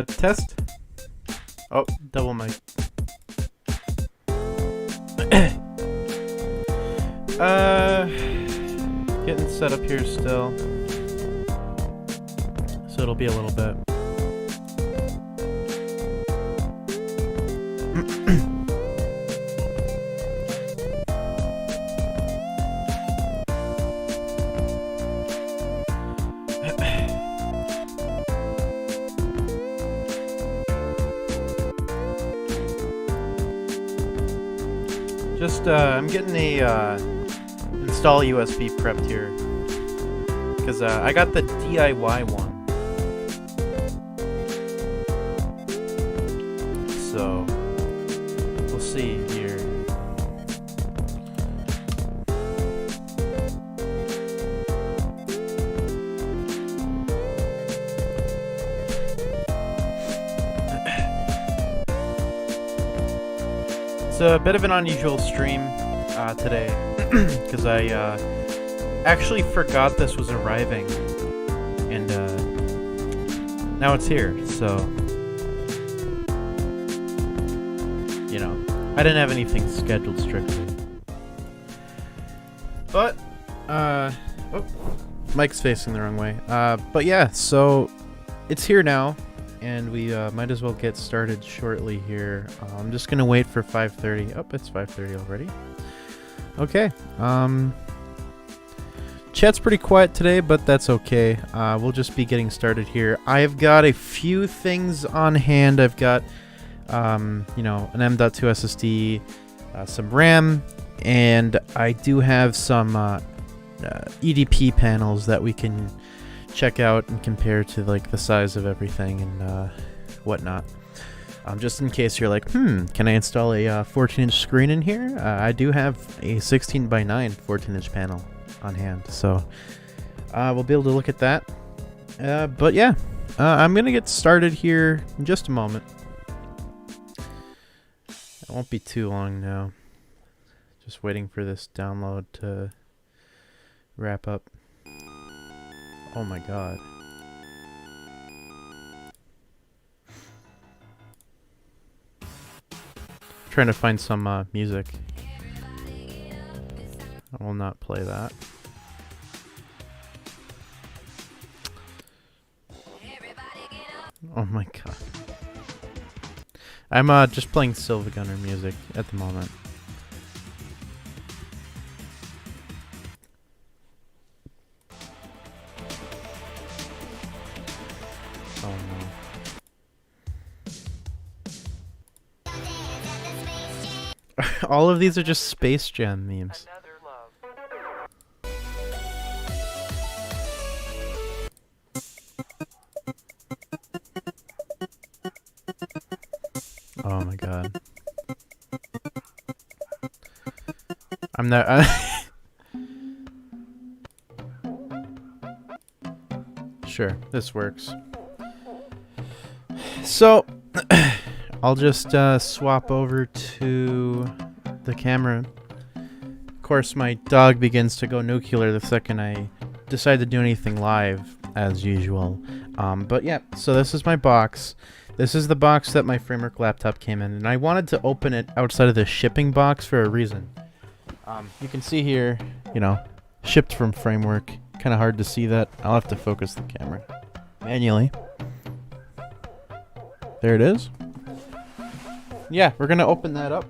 Test. Oh, double mic. Getting set up here still. So it'll be a little bit. Just, I'm getting a, install USB prepped here. Because, I got the DIY one. So, we'll see here. It's a bit of an unusual stream today because I actually forgot this was arriving, and now it's here. So, you know, I didn't have anything scheduled strictly, but oh, mic's facing the wrong way. But yeah, so it's here now. And we might as well get started shortly here. I'm just gonna wait for 5:30. Oh, it's 5:30 already. Okay. Chat's pretty quiet today, but that's okay. We'll just be getting started here. I've got a few things on hand. I've got, you know, an M.2 SSD, some RAM, and I do have some EDP panels that we can check out and compare to like the size of everything and whatnot. Just in case you're like, can I install a 14-inch screen in here? I do have a 16:9 14-inch panel on hand, so we'll be able to look at that. But yeah, I'm gonna get started here in just a moment. It won't be too long now. Just waiting for this download to wrap up. Oh my god. Trying to find some music. I will not play that. Oh my god. I'm just playing Silva Gunner music at the moment. Oh no. All of these are just Space Jam memes. Oh my god. I'm not. Sure, this works. So, I'll just swap over to the camera. Of course, my dog begins to go nuclear the second I decide to do anything live, as usual. But yeah, so this is my box. This is the box that my Framework laptop came in, and I wanted to open it outside of the shipping box for a reason. You can see here, you know, shipped from Framework. Kind of hard to see that. I'll have to focus the camera manually. There it is. Yeah, we're gonna open that up.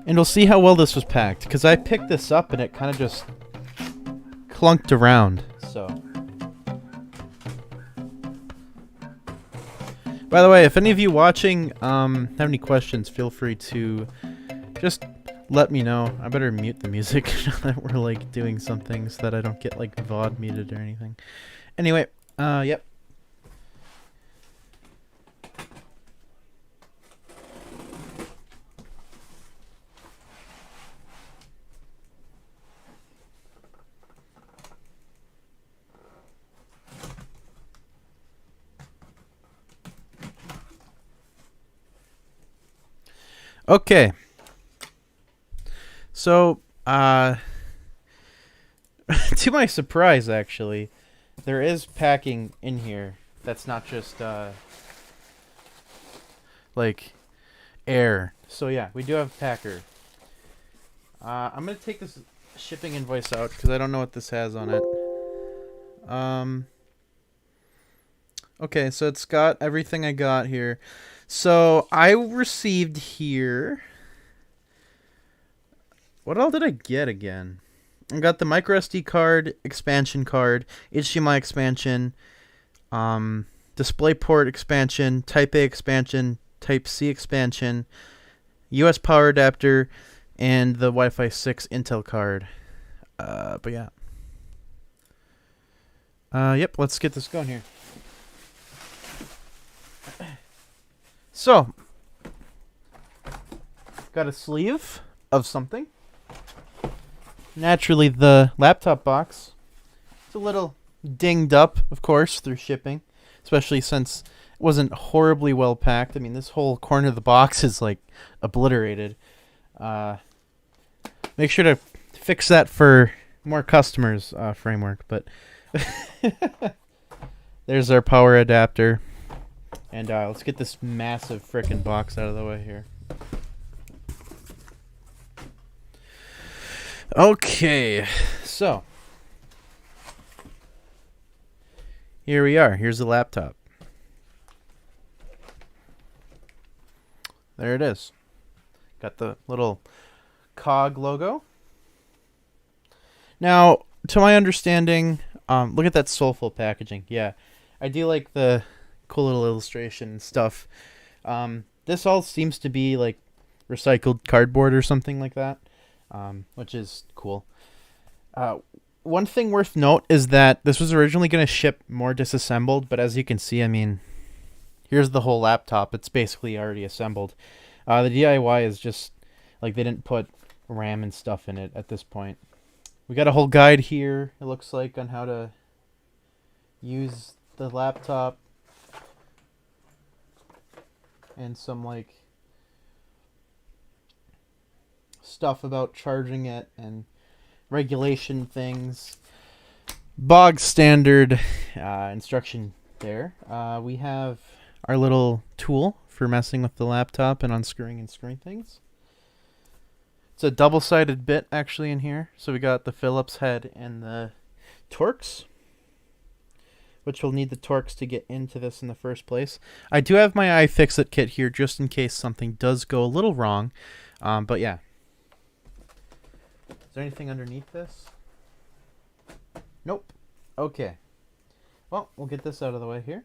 And we'll see how well this was packed, because I picked this up and it kind of just clunked around, so. By the way, if any of you watching have any questions, feel free to just let me know. I better mute the music now that we're like doing something so that I don't get like VOD muted or anything. Anyway, yep. Okay. So, to my surprise, actually, there is packing in here. that's not just like air. So yeah, we do have Packer. I'm gonna take this shipping invoice out because I don't know what this has on it. Okay, so it's got everything I got here. So I received here. What all did I get again? I got the micro SD card, expansion card, HDMI expansion, DisplayPort expansion, Type A expansion, Type C expansion, US power adapter, and the Wi-Fi 6 Intel card. But yeah. Yep, let's get this going here. So, got a sleeve of something. Naturally, the laptop box. It's a little dinged up, of course, through shipping, especially since it wasn't horribly well packed. I mean, this whole corner of the box is like obliterated. Make sure to fix that for more customers, framework. But there's our power adapter. And let's get this massive frickin' box out of the way here. Okay, so here we are. Here's the laptop. There it is. Got the little cog logo. Now, to my understanding, look at that soulful packaging. Yeah, I do like the cool little illustration and stuff. This all seems to be like recycled cardboard or something like that, which is cool. One thing worth note is that this was originally going to ship more disassembled, but as you can see, I mean, here's the whole laptop. It's basically already assembled. The DIY is just like they didn't put RAM and stuff in it at this point. We got a whole guide here, it looks like, on how to use the laptop. And some like stuff about charging it and regulation things. Bog standard instruction there. We have our little tool for messing with the laptop and unscrewing and screwing things. It's a double-sided bit actually in here. So we got the Phillips head and the Torx, which will need the Torx to get into this in the first place. I do have my iFixit kit here just in case something does go a little wrong. But yeah. Is there anything underneath this? Nope. Okay. Well, we'll get this out of the way here.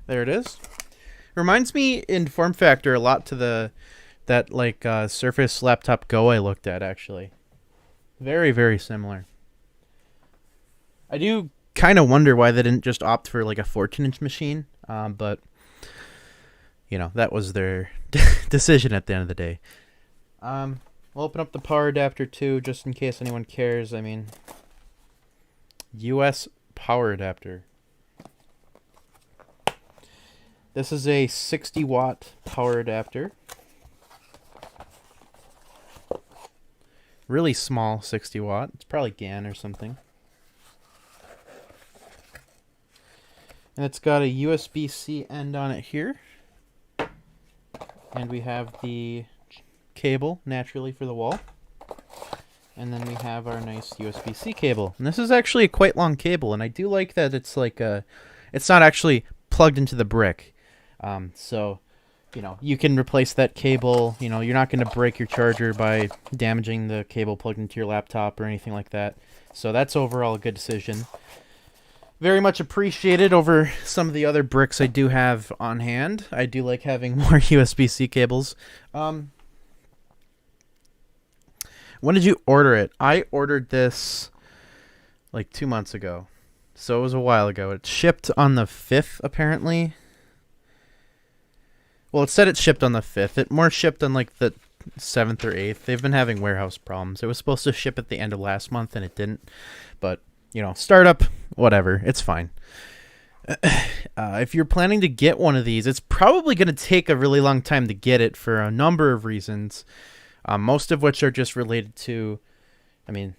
There it is. Reminds me in form factor a lot to that Surface Laptop Go I looked at, actually. Very, very similar. I do kind of wonder why they didn't just opt for like a 14-inch machine, but you know, that was their decision at the end of the day. We'll open up the power adapter too, just in case anyone cares. I mean, US power adapter. This is a 60-watt power adapter. Really small 60 watt. It's probably GAN or something. And it's got a USB-C end on it here. And we have the cable, naturally, for the wall. And then we have our nice USB-C cable. And this is actually a quite long cable, and I do like that it's like it's not actually plugged into the brick. So, you know, you can replace that cable. You know, you're not going to break your charger by damaging the cable plugged into your laptop or anything like that. So that's overall a good decision. Very much appreciated over some of the other bricks I do have on hand. I do like having more USB-C cables. When did you order it? I ordered this like 2 months ago. So it was a while ago. It shipped on the 5th, apparently. Well, it said it shipped on the 5th. It more shipped on like the 7th or 8th. They've been having warehouse problems. It was supposed to ship at the end of last month, and it didn't. But, you know, startup, whatever. It's fine. If you're planning to get one of these, it's probably going to take a really long time to get it for a number of reasons. most of which are just related to, I mean,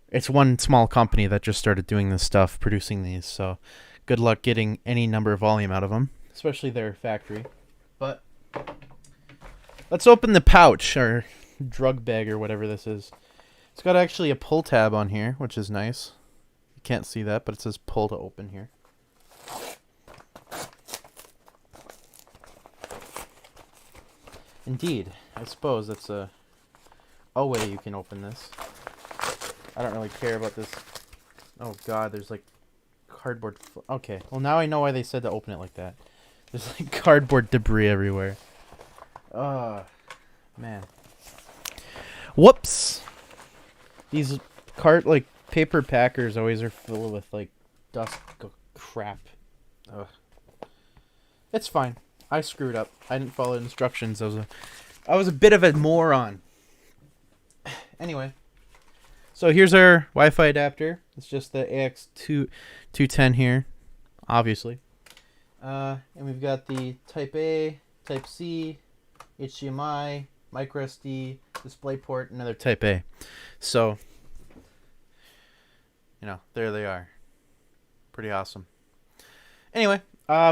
it's one small company that just started doing this stuff, producing these, so good luck getting any number of volume out of them, especially their factory. But let's open the pouch, or drug bag, or whatever this is. It's got actually a pull tab on here, which is nice. You can't see that, but it says pull to open here. Indeed, I suppose that's a way you can open this. I don't really care about this. Oh god, there's like cardboard. Okay, well now I know why they said to open it like that. There's like cardboard debris everywhere. Man. Whoops! These paper packers always are full with like dust crap. Ugh. It's fine. I screwed up. I didn't follow instructions. I was a bit of a moron. Anyway. So here's our Wi-Fi adapter. It's just the AX210 here, obviously. And we've got the Type A, Type C, HDMI, microSD, DisplayPort, and another Type A. So, there they are. Pretty awesome. Anyway,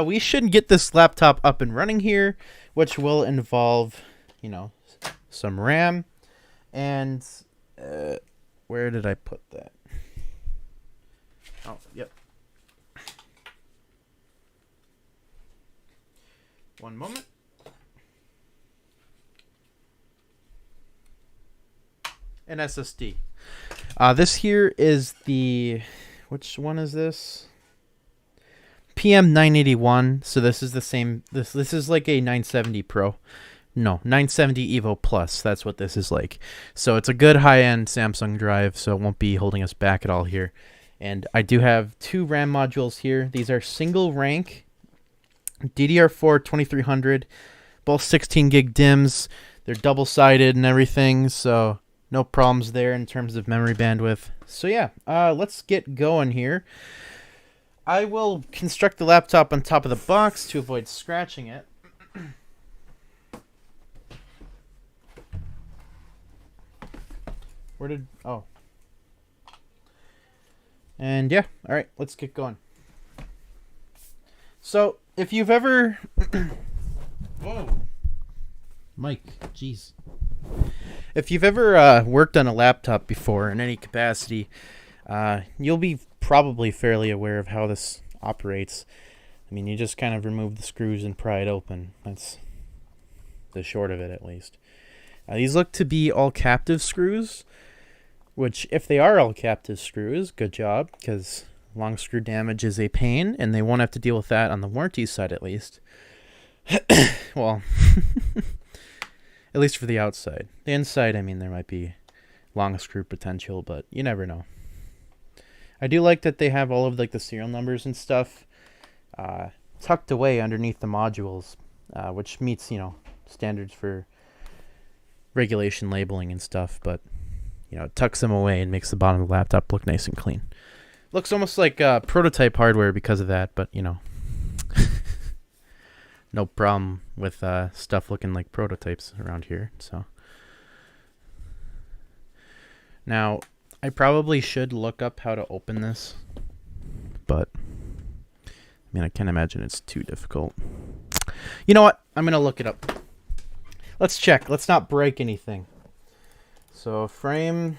we should get this laptop up and running here, which will involve, some RAM. And, where did I put that? Oh, yep. One moment. An SSD. This here is which one is this? PM981. So this is the same. This is like a 970 Pro. No, 970 Evo Plus. That's what this is like. So it's a good high-end Samsung drive, so it won't be holding us back at all here. And I do have 2 RAM modules here. These are single rank DDR4 2300, both 16 gig DIMMs. They're double-sided and everything, so no problems there in terms of memory bandwidth. So yeah, let's get going here. I will construct the laptop on top of the box to avoid scratching it. And yeah, all right, let's get going. So if you've ever, whoa, Mike, jeez. If you've ever worked on a laptop before in any capacity, you'll be probably fairly aware of how this operates. I mean, you just kind of remove the screws and pry it open. That's the short of it, at least. These look to be all captive screws, which, if they are all captive screws, good job, because long screw damage is a pain, and they won't have to deal with that on the warranty side, at least. Well, at least for the outside. The inside, I mean, there might be long screw potential, but you never know. I do like that they have all of the serial numbers and stuff tucked away underneath the modules, which meets, standards for regulation labeling and stuff, but it tucks them away and makes the bottom of the laptop look nice and clean. Looks almost like prototype hardware because of that, but no problem with stuff looking like prototypes around here. So now I probably should look up how to open this, but I can't imagine it's too difficult. You know what? I'm gonna look it up. Let's check. Let's not break anything. So framework.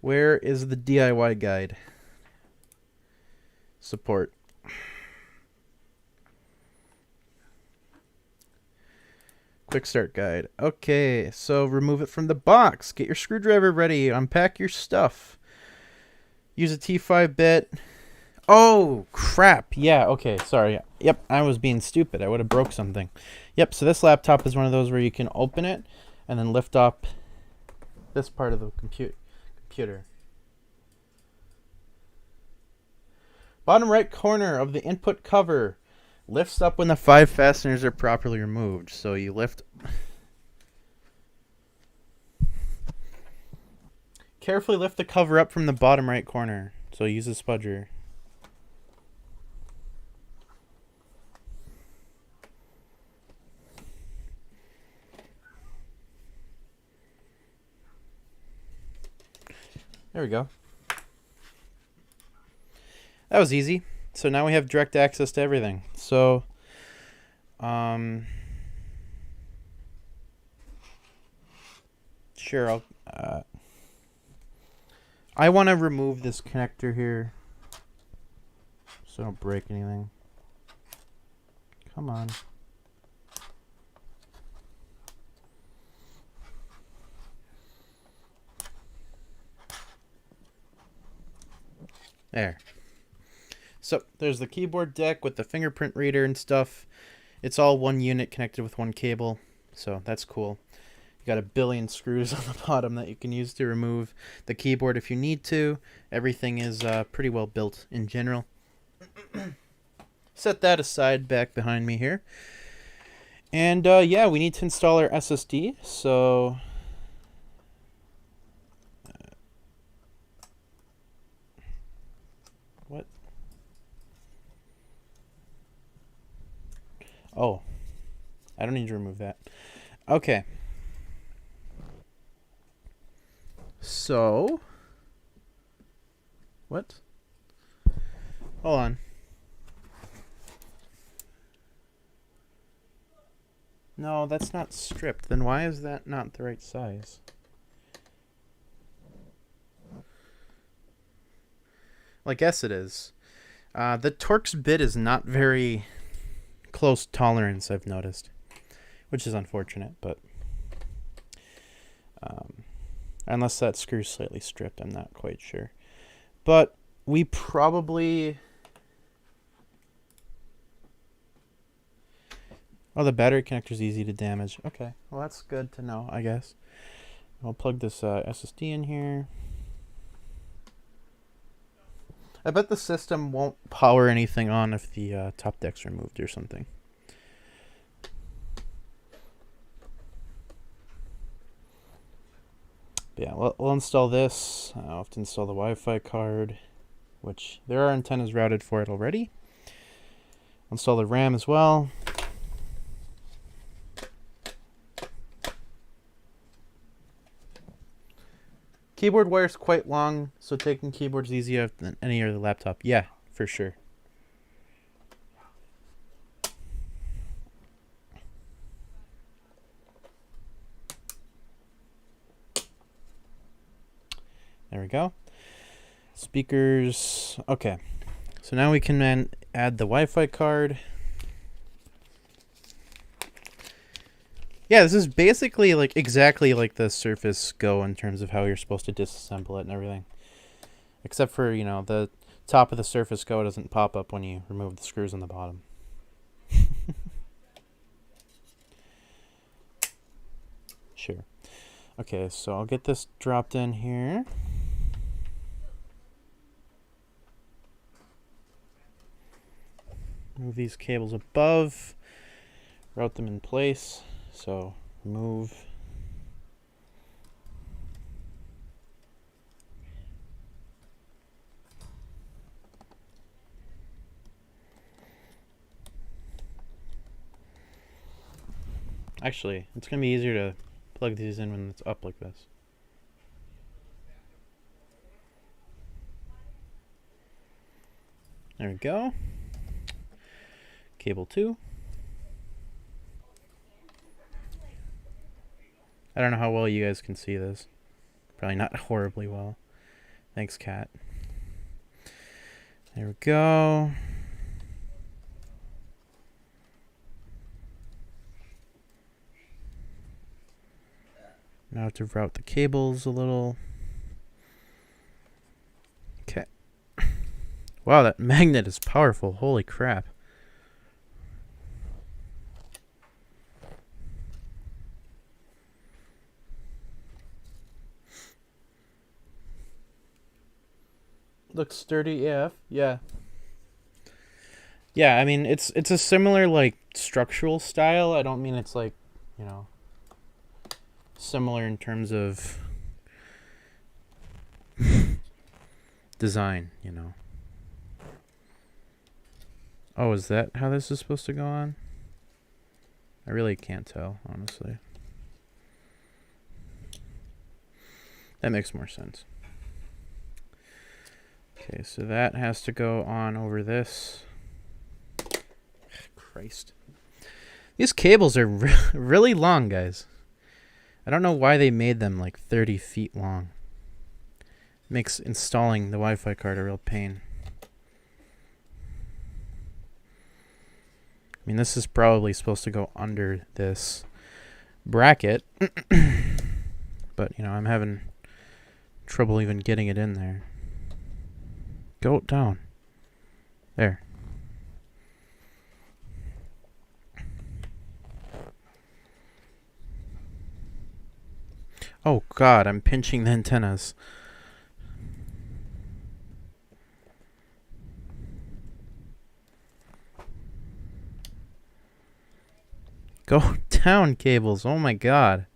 Where is the DIY guide? Support. Quick start guide. Okay, so remove it from the box. Get your screwdriver ready. Unpack your stuff. Use a T5 bit. Oh, crap. Yeah, okay, sorry. Yep, I was being stupid. I would have broke something. Yep, so this laptop is one of those where you can open it and then lift up this part of the computer. Bottom right corner of the input cover lifts up when the 5 fasteners are properly removed. So you lift... Carefully lift the cover up from the bottom right corner. So use a spudger. There we go. That was easy. So now we have direct access to everything. So, sure, I want to remove this connector here so I don't break anything. Come on. There. So there's the keyboard deck with the fingerprint reader and stuff. It's all one unit connected with one cable, so that's cool. You got a billion screws on the bottom that you can use to remove the keyboard if you need to. Everything is pretty well built in general. Set that aside back behind me here. And yeah, we need to install our SSD, so what? Oh, I don't need to remove that. Okay. So, what? Hold on. No, that's not stripped. Then why is that not the right size? Well, I guess it is. The Torx bit is not very close tolerance, I've noticed, which is unfortunate, but unless that screw's slightly stripped, I'm not quite sure. But we probably... Oh, the battery connector's easy to damage. Okay, well that's good to know, I guess. I'll plug this SSD in here. I bet the system won't power anything on if the top deck's removed or something. But yeah, we'll install this. I'll have to install the Wi-Fi card, which there are antennas routed for it already. I'll install the RAM as well. Keyboard wire's quite long, so taking keyboard's easier than any other laptop. Yeah, for sure. There we go. Speakers. Okay. So now we can then add the Wi-Fi card. Yeah, this is basically like exactly like the Surface Go in terms of how you're supposed to disassemble it and everything. Except for, you know, the top of the Surface Go doesn't pop up when you remove the screws on the bottom. Sure. Okay, so I'll get this dropped in here. Move these cables above. Route them in place. So, move. Actually, it's going to be easier to plug these in when it's up like this. There we go. Cable 2. I don't know how well you guys can see this. Probably not horribly well. Thanks, Kat. There we go. Now to route the cables a little. Okay. Wow, that magnet is powerful. Holy crap. Looks sturdy AF. Yeah. Yeah, I mean it's a similar like structural style. I don't mean it's like, you know, similar in terms of design, you know. Oh, is that how this is supposed to go on? I really can't tell, honestly. That makes more sense. Okay, so that has to go on over this. Christ. These cables are really long, guys. I don't know why they made them like 30 feet long. Makes installing the Wi-Fi card a real pain. I mean, this is probably supposed to go under this bracket. But, you know, I'm having trouble even getting it in there. Go down. There. Oh God, I'm pinching the antennas. Go down, cables. Oh my God.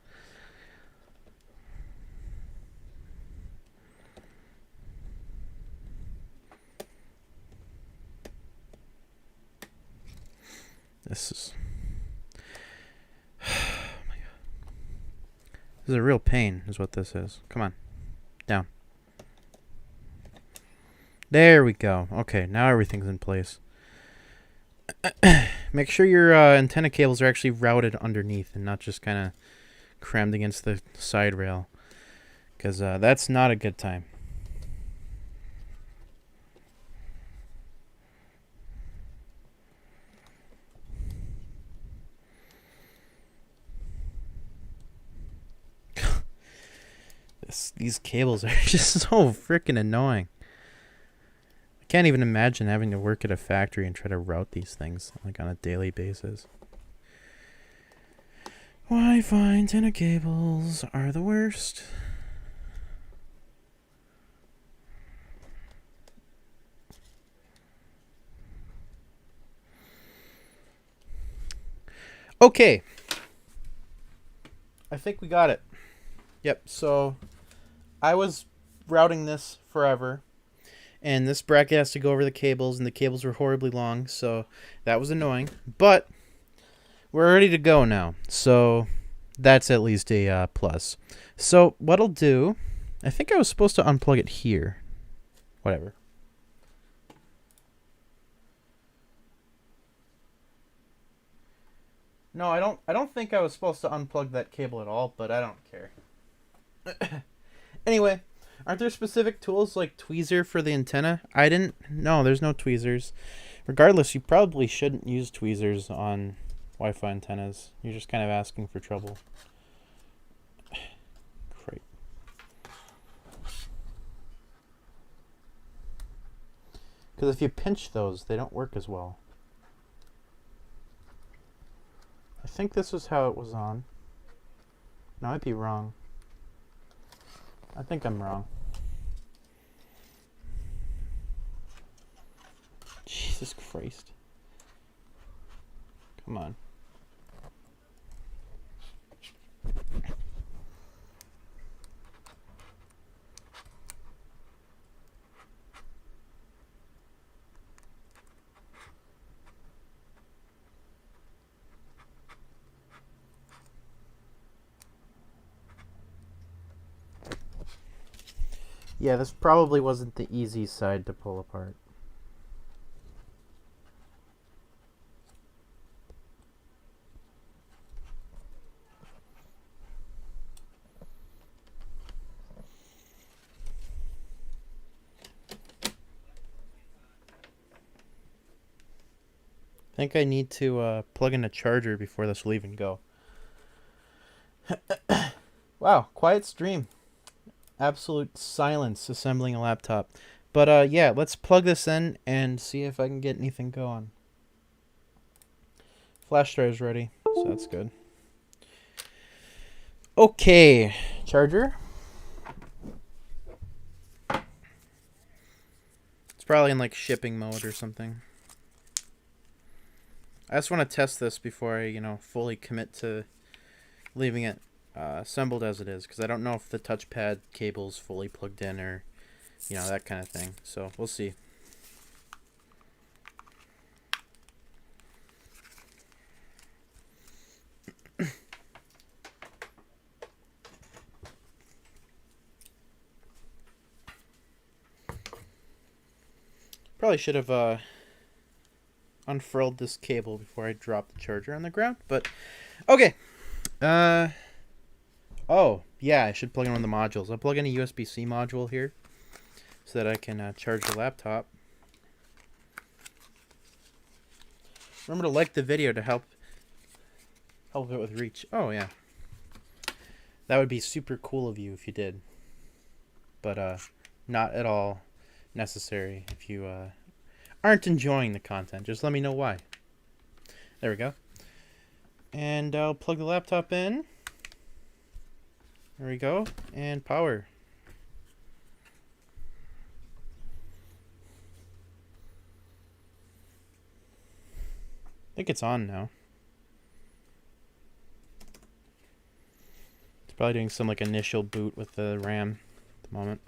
This is... Oh my God. This is a real pain, is what this is. Come on. Down. There we go. Okay, now everything's in place. Make sure your antenna cables are actually routed underneath and not just kind of crammed against the side rail, because that's not a good time. These cables are just so freaking annoying. I can't even imagine having to work at a factory and try to route these things like on a daily basis. Wi-Fi antenna cables are the worst. Okay. I think we got it. Yep, so I was routing this forever, and this bracket has to go over the cables, and the cables were horribly long, so that was annoying. But we're ready to go now, so that's at least a plus. So what I'll do, I think I was supposed to unplug it here. Whatever. No, I don't think I was supposed to unplug that cable at all, but I don't care. Anyway, aren't there specific tools like tweezer for the antenna? I didn't. No, there's no tweezers. Regardless, you probably shouldn't use tweezers on Wi-Fi antennas. You're just kind of asking for trouble. Great. Because if you pinch those, they don't work as well. I think this is how it was on. No, I'd be wrong. I think I'm wrong. Jesus Christ. Come on. Yeah, this probably wasn't the easy side to pull apart. I think I need to plug in a charger before this will even go. Wow, quiet stream. Absolute silence assembling a laptop. But yeah, let's plug this in and see if I can get anything going. Flash drive's ready, so that's good. Okay, charger. It's probably in like shipping mode or something. I just want to test this before I, fully commit to leaving it assembled as it is, because I don't know if the touchpad cable's fully plugged in or, that kind of thing. So we'll see. Probably should have unfurled this cable before I dropped the charger on the ground, but okay. Oh, yeah, I should plug in one of the modules. I'll plug in a USB-C module here so that I can charge the laptop. Remember to like the video to help it with reach. Oh, yeah. That would be super cool of you if you did. But not at all necessary if you aren't enjoying the content. Just let me know why. There we go. And I'll plug the laptop in. There we go. And power. I think it's on now. It's probably doing some like initial boot with the RAM at the moment.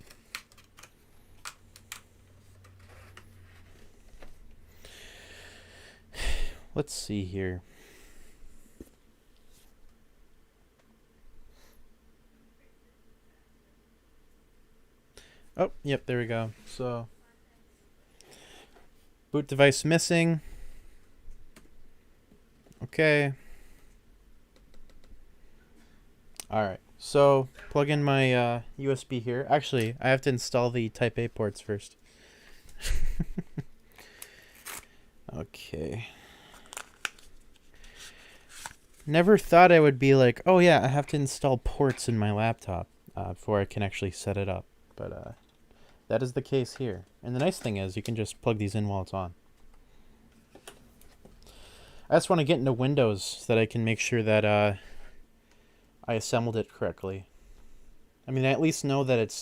Let's see here. Oh, yep, there we go. So, boot device missing. Okay. Alright, so plug in my USB here. Actually, I have to install the Type A ports first. Okay. Never thought I would be like, oh yeah, I have to install ports in my laptop before I can actually set it up. But that is the case here. And the nice thing is you can just plug these in while it's on. I just want to get into Windows so that I can make sure that I assembled it correctly. I mean, I at least know that it's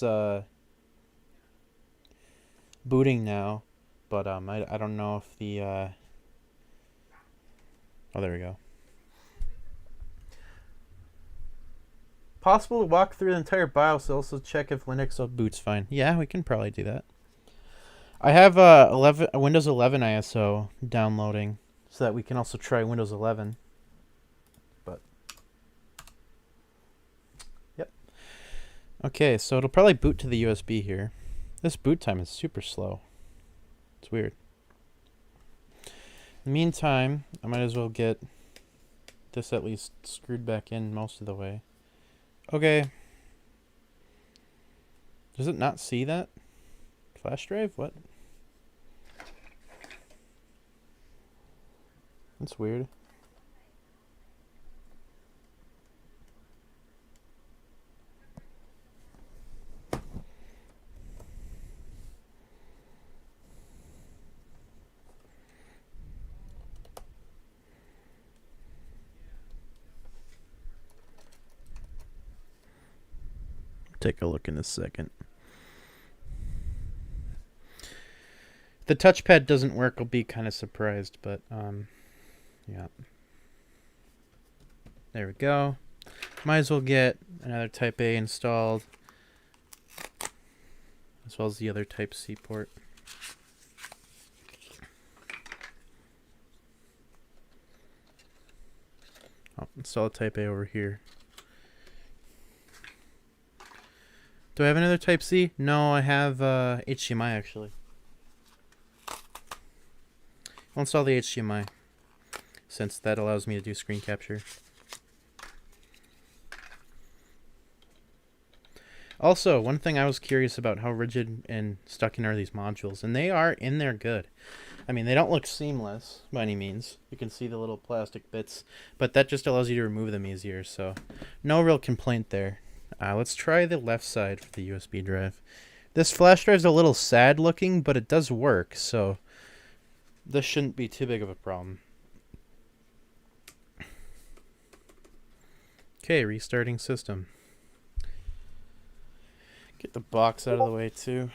booting now, but I don't know if the oh, there we go. Possible to walk through the entire BIOS, also check if Linux boots fine. Yeah, we can probably do that. I have Windows 11 ISO downloading so that we can also try Windows 11. But yep. Okay, so it'll probably boot to the USB here. This boot time is super slow. It's weird. In the meantime, I might as well get this at least screwed back in most of the way. Okay. Does it not see that? Flash drive? What? That's weird. Take a look in a second. If the touchpad doesn't work, I'll be kind of surprised, but yeah. There we go. Might as well get another Type A installed, as well as the other Type C port. I'll install a Type A over here. Do I have another Type C? No, I have HDMI actually. I'll install the HDMI since that allows me to do screen capture. Also, one thing I was curious about, how rigid and stuck in are these modules, and they are in there good. I mean, they don't look seamless by any means. You can see the little plastic bits, but that just allows you to remove them easier, so no real complaint there. Let's try the left side for the USB drive. This flash drive's a little sad looking, but it does work, so this shouldn't be too big of a problem. Okay, restarting system. Get the box out of the way too.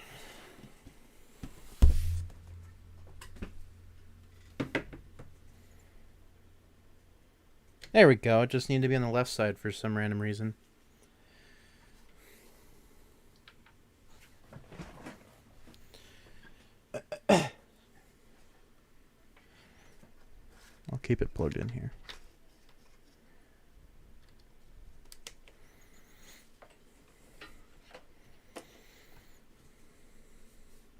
There we go. It just needed to be on the left side for some random reason. I'll keep it plugged in here.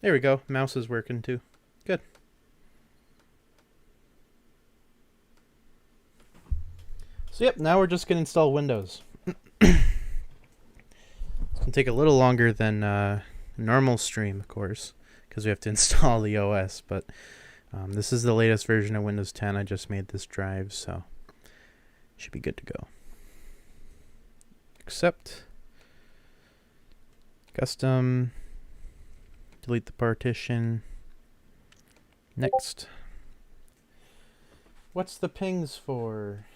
There we go. Mouse is working too. Good. So yep, now we're just going to install Windows. It's going to take a little longer than normal stream, of course, because we have to install the OS, but this is the latest version of Windows 10. I just made this drive, so should be good to go. Accept. Custom. Delete the partition. Next. What's the pings for?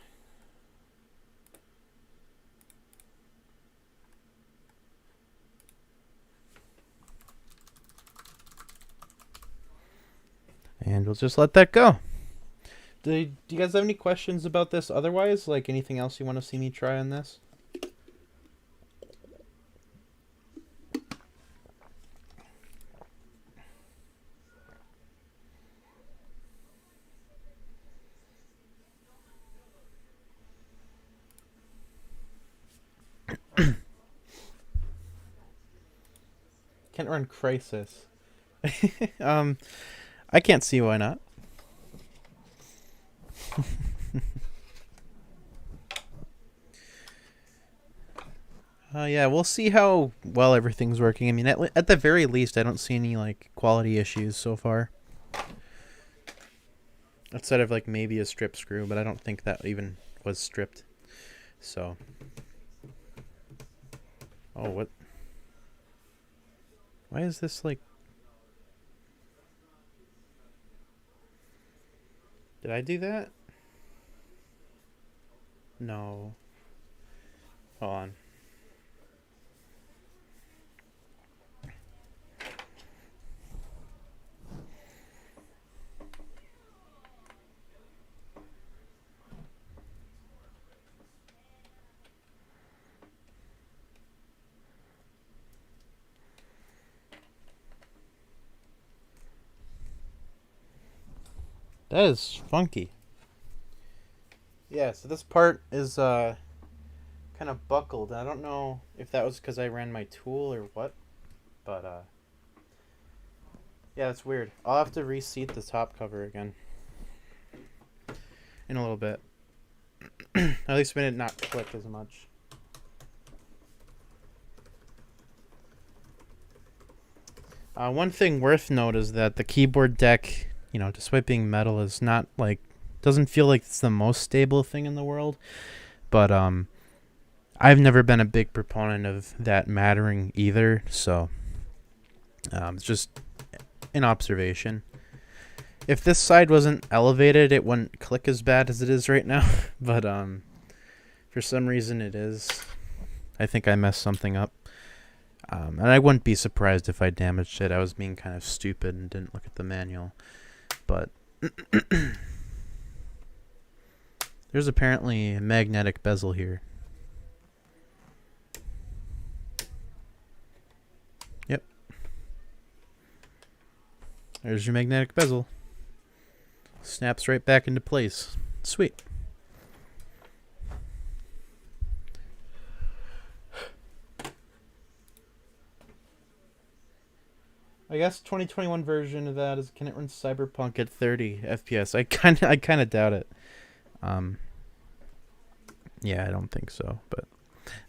And we'll just let that go. Do you guys have any questions about this otherwise? Like anything else you want to see me try on this? Can't run Crisis. I can't see why not. Yeah, we'll see how well everything's working. I mean, at the very least, I don't see any like quality issues so far. Outside of like maybe a strip screw, but I don't think that even was stripped. So. Oh, what? Why is this like... Did I do that? No. Hold on. That is funky. Yeah, so this part is kind of buckled. I don't know if that was because I ran my tool or what, but yeah, that's weird. I'll have to reseat the top cover again in a little bit. At least made it not click as much. One thing worth note is that the keyboard deck, you know, despite being metal, is not like, doesn't feel like it's the most stable thing in the world. But I've never been a big proponent of that mattering either, so it's just an observation. If this side wasn't elevated, it wouldn't click as bad as it is right now. But for some reason it is. I think I messed something up. And I wouldn't be surprised if I damaged it. I was being kind of stupid and didn't look at the manual. But there's apparently a magnetic bezel here. Yep. There's your magnetic bezel. Snaps right back into place. Sweet. I guess 2021 version of that is, can it run Cyberpunk at 30 FPS? I kind of doubt it. Yeah, I don't think so, but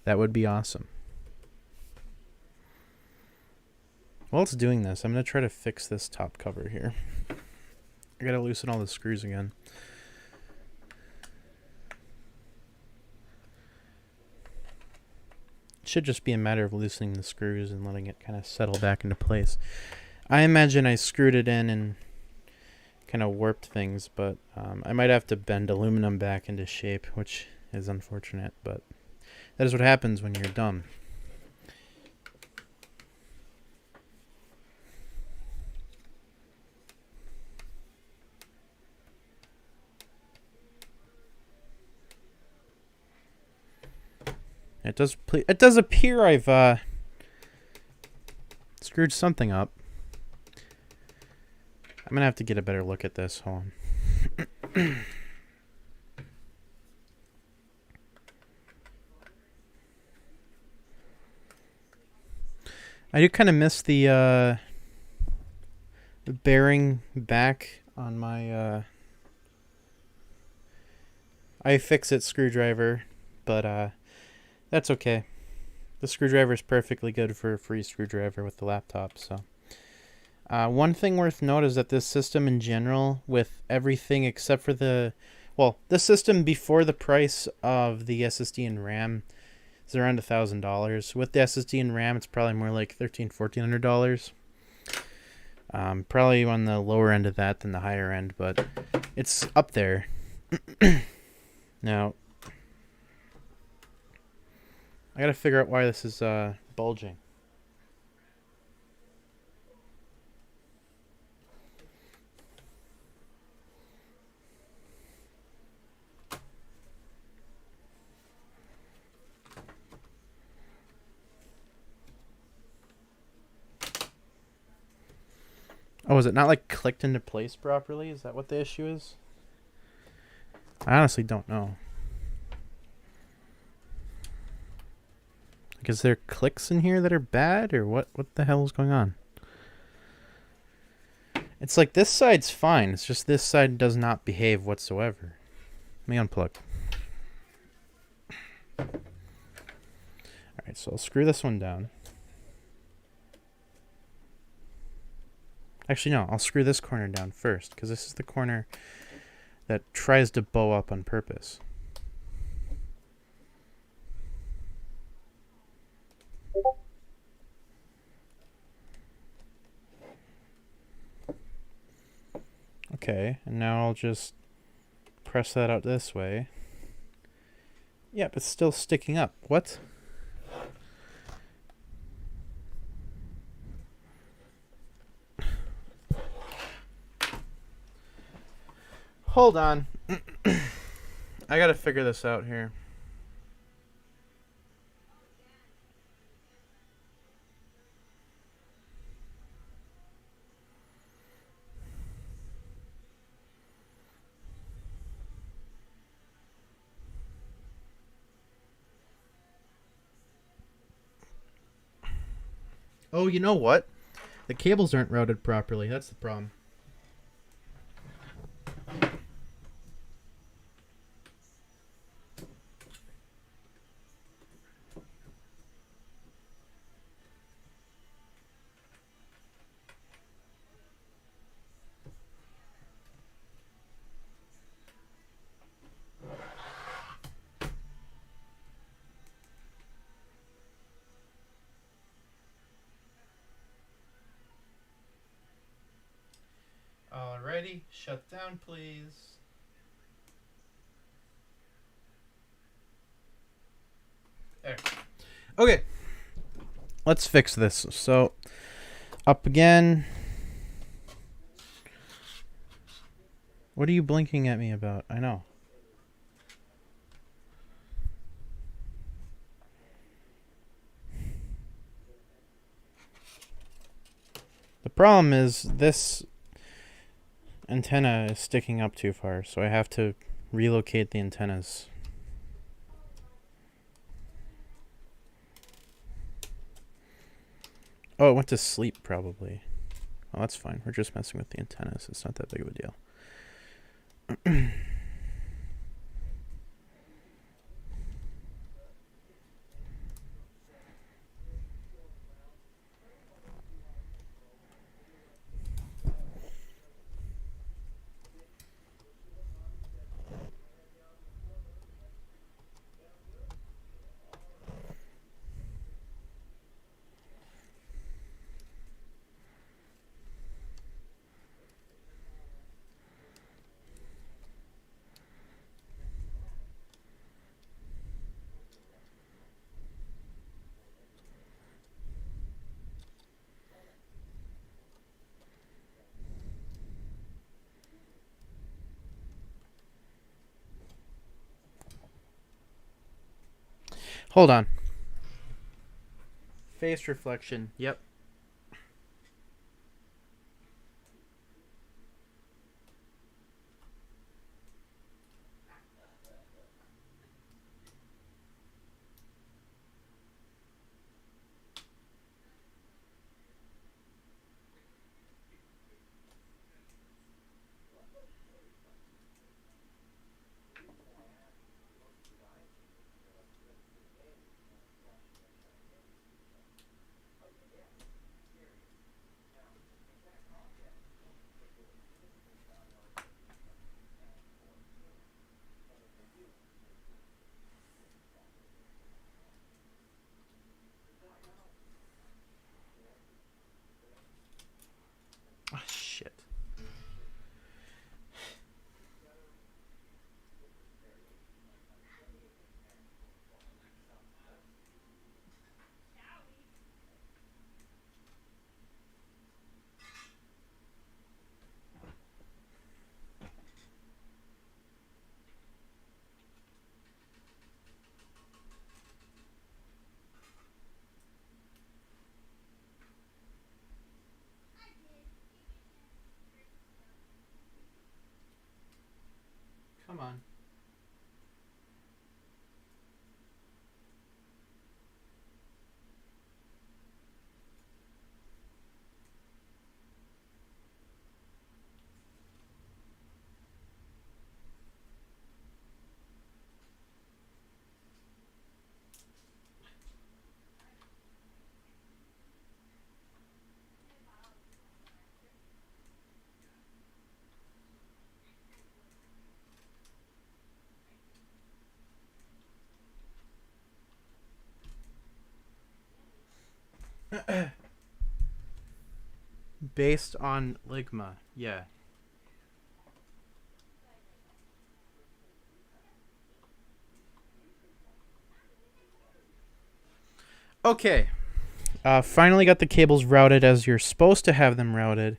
that would be awesome. While it's doing this, I'm going to try to fix this top cover here. I got to loosen all the screws again. It should just be a matter of loosening the screws and letting it kind of settle back into place. I imagine I screwed it in and kind of warped things, but I might have to bend aluminum back into shape, which is unfortunate, but that is what happens when you're dumb. It does appear I've screwed something up. I'm gonna have to get a better look at this. Hold on. I do kind of miss the bearing back on my iFixit screwdriver, but that's okay. The screwdriver is perfectly good for a free screwdriver with the laptop. So one thing worth note is that this system in general, with everything except for this system before the price of the SSD and RAM is around $1,000. With the SSD and RAM, it's probably more like $1,400. Probably on the lower end of that than the higher end, but it's up there. Now, I gotta figure out why this is bulging. Oh, is it not like clicked into place properly? Is that what the issue is? I honestly don't know. Like, is there clicks in here that are bad, or what the hell is going on? It's like this side's fine. It's just this side does not behave whatsoever. Let me unplug. Alright, so I'll screw this one down. Actually, no, I'll screw this corner down first, because this is the corner that tries to bow up on purpose. Okay, and now I'll just press that out this way. Yep, it's still sticking up. What? Hold on. I gotta figure this out here. Oh, you know what? The cables aren't routed properly. That's the problem. Alrighty, shut down, please. There. Okay. Let's fix this. So, up again. What are you blinking at me about? I know. The problem is this antenna is sticking up too far, so I have to relocate the antennas. Oh, it went to sleep probably. Oh, that's fine. We're just messing with the antennas. It's not that big of a deal. Hold on. Face reflection. Yep. Based on Ligma, yeah. Okay. Finally got the cables routed as you're supposed to have them routed,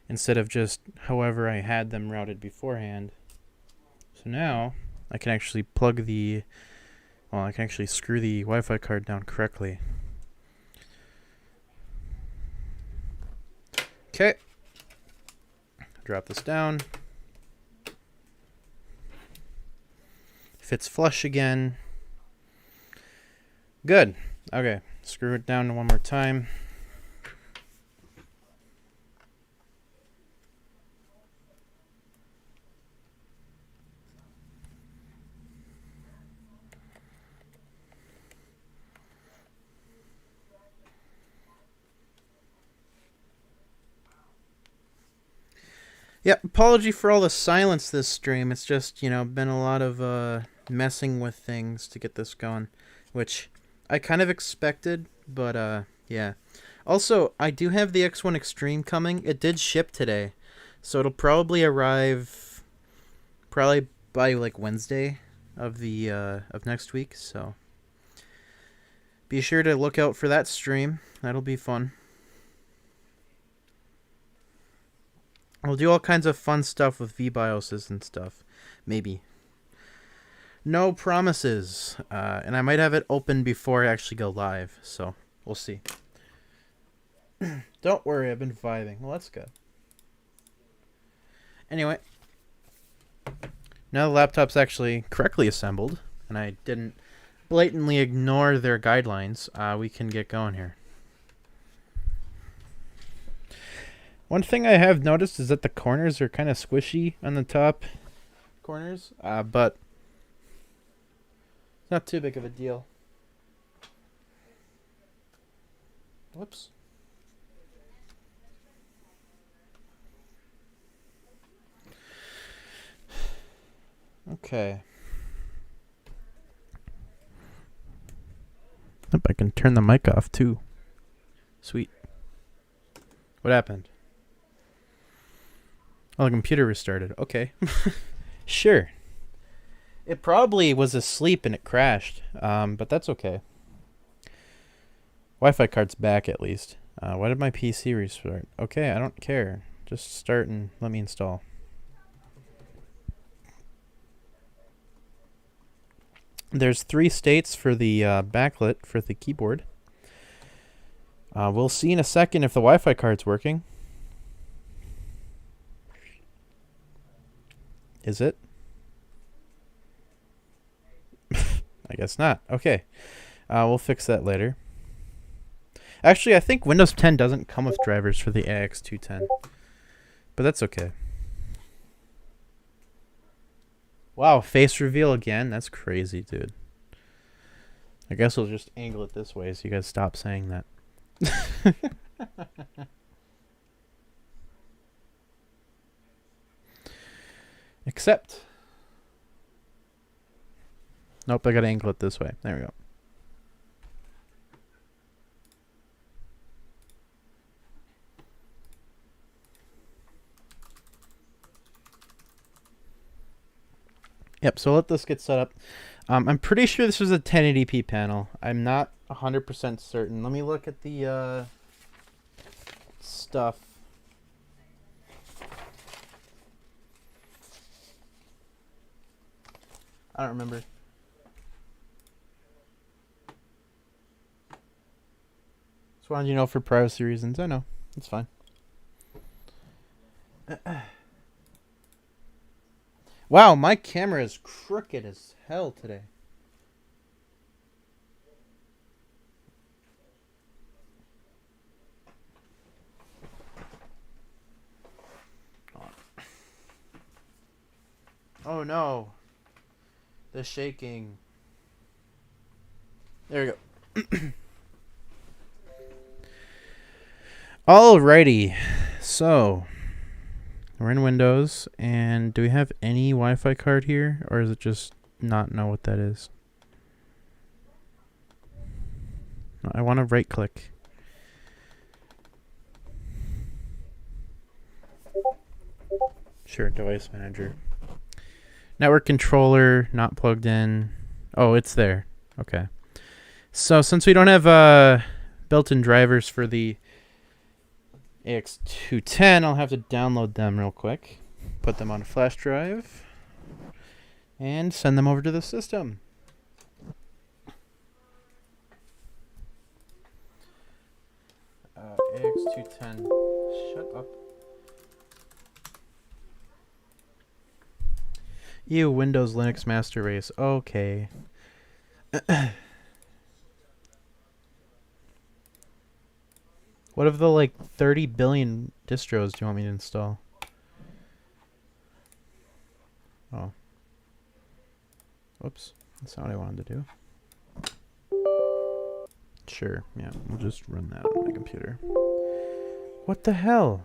instead of just however I had them routed beforehand. So now I can actually plug the, well, I can actually screw the Wi-Fi card down correctly. Okay. Drop this down. Fits flush again. Good. Okay. Screw it down one more time. Yep, apology for all the silence this stream. It's just, been a lot of messing with things to get this going, which I kind of expected, but yeah. Also, I do have the X1 Extreme coming. It did ship today, so it'll probably arrive probably by like Wednesday of the of next week, so be sure to look out for that stream. That'll be fun. We'll do all kinds of fun stuff with VBIOSes and stuff. Maybe. No promises. And I might have it open before I actually go live. So, we'll see. Don't worry, I've been vibing. Well, that's good. Anyway. Now the laptop's actually correctly assembled, and I didn't blatantly ignore their guidelines, we can get going here. One thing I have noticed is that the corners are kind of squishy on the top corners, but not too big of a deal. Whoops. Okay. Yep, I can turn the mic off too. Sweet. What happened? Oh, the computer restarted. Okay. Sure. It probably was asleep and it crashed, but that's okay. Wi-Fi card's back at least. Why did my PC restart? Okay, I don't care. Just start and let me install. There's 3 states for the backlit for the keyboard. We'll see in a second if the Wi-Fi card's working. Is it? I guess not. Okay. We'll fix that later. Actually, I think Windows 10 doesn't come with drivers for the AX210. But that's okay. Wow, face reveal again? That's crazy, dude. I guess we'll just angle it this way so you guys stop saying that. Except. Nope, I gotta angle it this way. There we go. Yep, so let this get set up. I'm pretty sure this was a 1080p panel. I'm not 100% certain. Let me look at the stuff. I don't remember. Just wanted you to know for privacy reasons. I know. It's fine. Wow, my camera is crooked as hell today. Oh no. The shaking. There we go. Alrighty. So, we're in Windows, and do we have any Wi-Fi card here, or is it just not know what that is? No, I want to right-click. Sure, device manager. Network controller, not plugged in. Oh, it's there. Okay. So since we don't have built-in drivers for the AX210, I'll have to download them real quick, put them on a flash drive, and send them over to the system. AX210. Shut up. Ew, Windows Linux Master Race. Okay. What of the like 30 billion distros do you want me to install? Oh. Whoops. That's not what I wanted to do. Sure, yeah, we'll just run that on my computer. What the hell?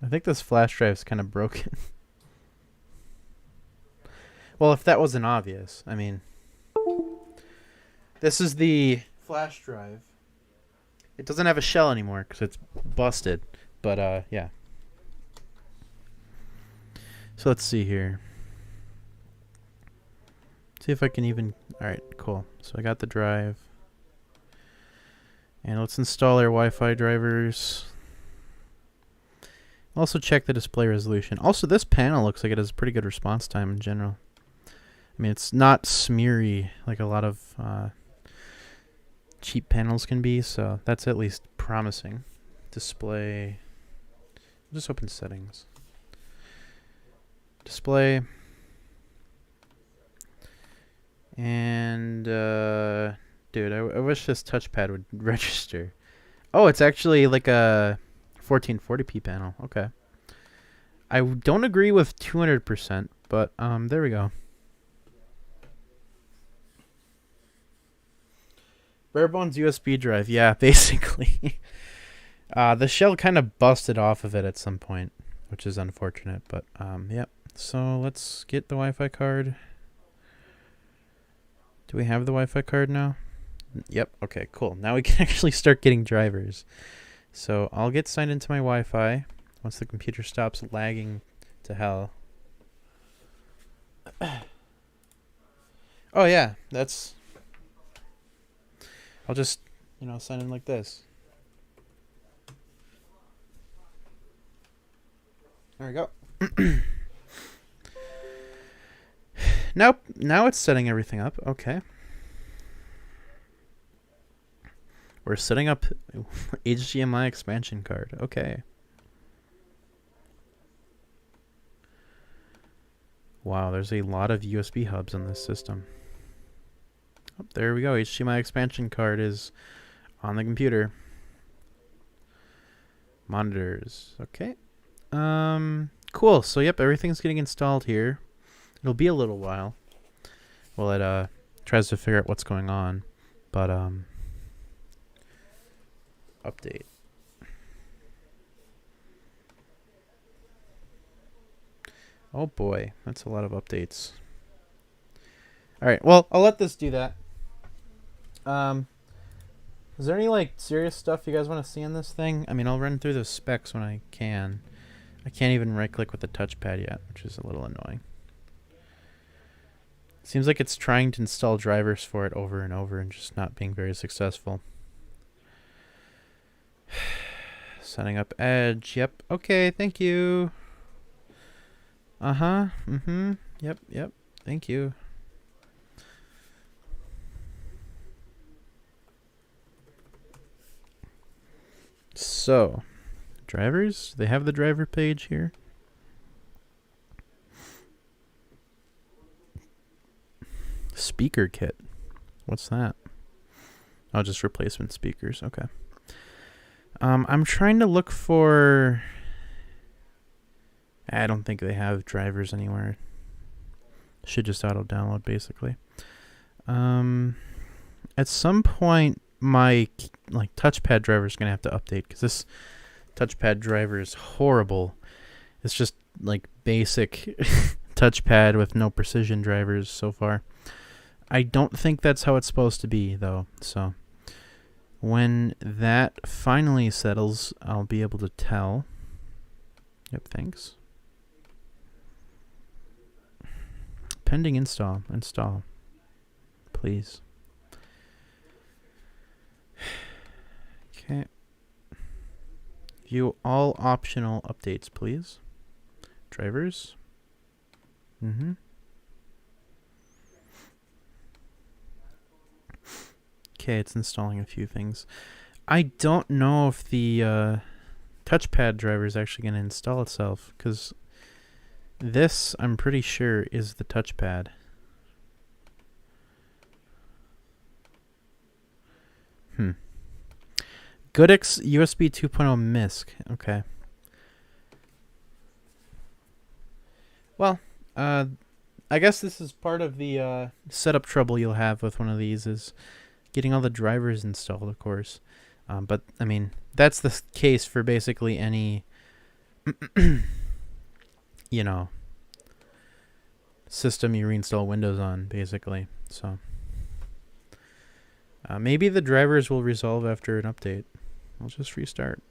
I think this flash drive's kind of broken. Well, if that wasn't obvious, I mean, this is the flash drive. It doesn't have a shell anymore because it's busted, but yeah. So let's see here. See if I can even... Alright, cool. So I got the drive. And let's install our Wi-Fi drivers. Also check the display resolution. Also, this panel looks like it has pretty good response time in general. I mean, it's not smeary like a lot of cheap panels can be, so that's at least promising. Display... I'll just open settings. Display. And, dude, I wish this touchpad would register. Oh, it's actually like a 1440p panel. Okay. I don't agree with 200%, but, there we go. Barebones USB drive. Yeah, basically. The shell kind of busted off of it at some point, which is unfortunate, but, yep. So let's get the Wi-Fi card. Do we have the Wi-Fi card now? Yep. Okay, cool. Now we can actually start getting drivers. So I'll get signed into my Wi-Fi once the computer stops lagging to hell. Oh yeah, that's... I'll just, you know, sign in like this. There we go. Nope. Now it's setting everything up. Okay. We're setting up HDMI expansion card. Okay. Wow, there's a lot of USB hubs on this system. Oh, there we go. HDMI expansion card is on the computer. Monitors. Okay. Cool. So, yep, everything's getting installed here. It'll be a little while while it tries to figure out what's going on, but update. Oh boy, that's a lot of updates. All right, well, I'll let this do that. Is there any like serious stuff you guys want to see in this thing? I mean, I'll run through the specs when I can. I can't even right-click with the touchpad yet, which is a little annoying. Seems like it's trying to install drivers for it over and over and just not being very successful. Setting up Edge. Yep. Okay, thank you. Uh-huh. Mm-hmm. Yep. Thank you. So, drivers. They have the driver page here. Speaker kit. What's that? Oh, just replacement speakers. Okay. I'm trying to look for... I don't think they have drivers anywhere. Should just auto-download, basically. At some point, my like touchpad driver is going to have to update, because this touchpad driver is horrible. It's just like basic touchpad with no precision drivers so far. I don't think that's how it's supposed to be, though, so When that finally settles, I'll be able to tell. Yep, thanks. Pending install. Install. Please. Okay. View all optional updates, please. Drivers. Okay, it's installing a few things. I don't know if the touchpad driver is actually going to install itself, because this, I'm pretty sure, is the touchpad. Goodix USB 2.0 MISC. Okay. Well, I guess this is part of the setup trouble you'll have with one of these, is getting all the drivers installed, of course. But, I mean, that's the case for basically any, you know, system you reinstall Windows on, basically. So, maybe the drivers will resolve after an update. I'll just restart.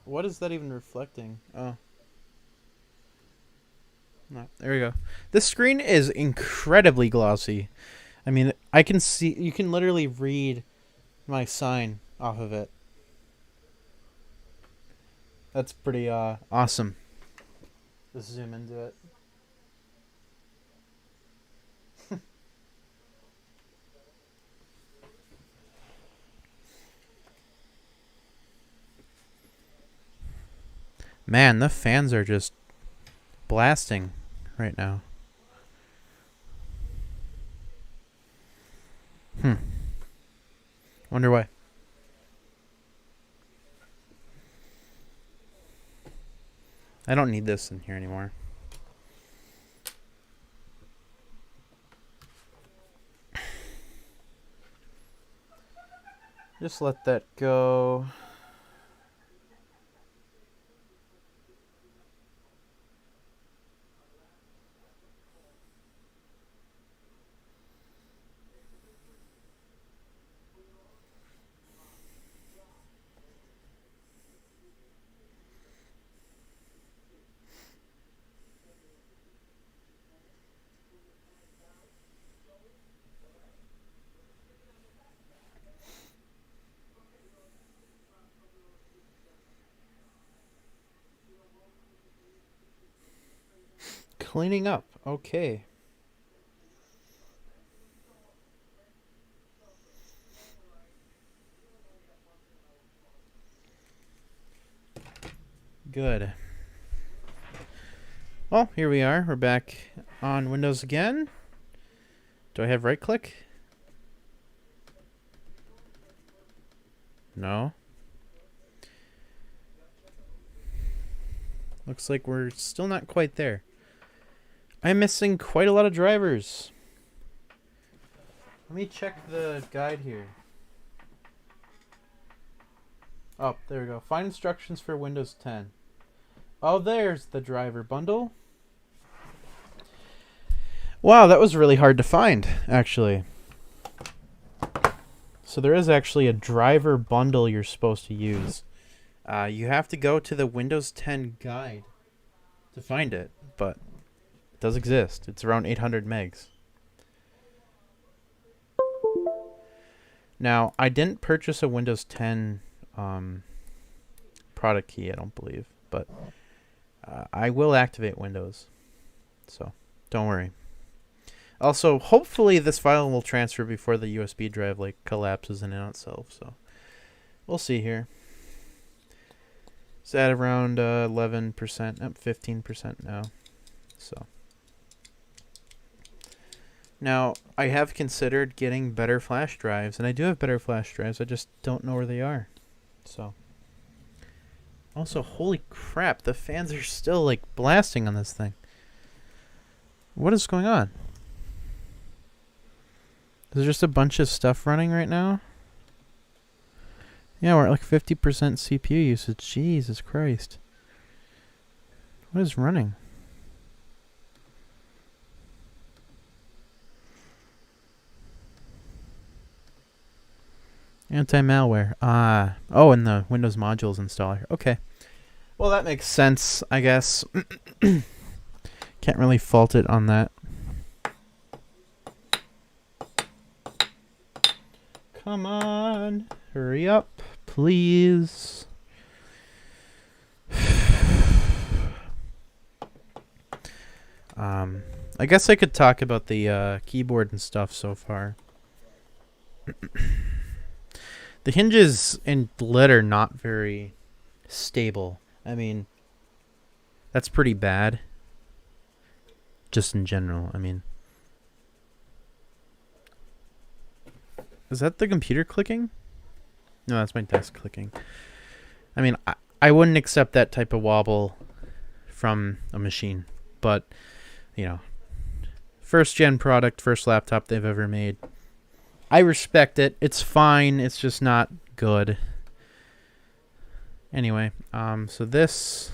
What is that even reflecting? Oh. No, there we go. This screen is incredibly glossy. I mean, I can see, you can literally read my sign off of it. That's pretty awesome. Let's zoom into it. Man, the fans are just blasting right now. Wonder why. I don't need this in here anymore. Just let that go. Cleaning up. Okay. Good. Well, here we are. We're back on Windows again. Do I have right click? No. Looks like we're still not quite there. I'm missing quite a lot of drivers. Let me check the guide here. Oh, there we go. Find instructions for Windows 10. Oh, there's the driver bundle. Wow, that was really hard to find, actually. So there is actually a driver bundle you're supposed to use. You have to go to the Windows 10 guide to find it, but it does exist. It's around 800 megs. Now, I didn't purchase a Windows 10 product key, I don't believe, but I will activate Windows, so don't worry. Also, hopefully this file will transfer before the USB drive collapses in on itself, so we'll see here. It's at around 11%, up 15% now. So now I have considered getting better flash drives, and I do have better flash drives. I just don't know where they are. So also, holy crap, the fans are still blasting on this thing. What is going on? Is there just a bunch of stuff running right now? Yeah, we're at 50% CPU usage. Jesus Christ. What is running? Anti-malware. Oh, and the Windows modules installer. Okay. Well, that makes sense, I guess. Can't really fault it on that. Come on. Hurry up, please. I guess I could talk about the keyboard and stuff so far. The hinges and lid are not very stable. I mean, that's pretty bad. Just in general, I mean. Is that the computer clicking? No, that's my desk clicking. I mean, I wouldn't accept that type of wobble from a machine. But, you know, first gen product, first laptop they've ever made. I respect it. It's fine. It's just not good. Anyway, so this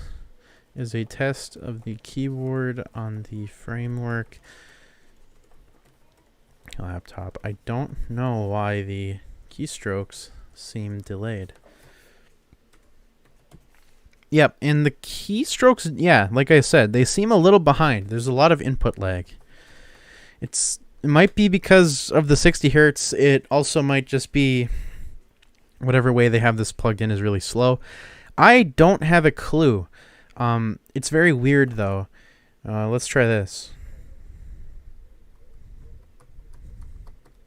is a test of the keyboard on the Framework laptop. I don't know why the keystrokes seem delayed. Yep, and the keystrokes, yeah, like I said, they seem a little behind. There's a lot of input lag. It might be because of the 60 hertz. It also might just be whatever way they have this plugged in is really slow. I don't have a clue. It's very weird, though. Let's try this.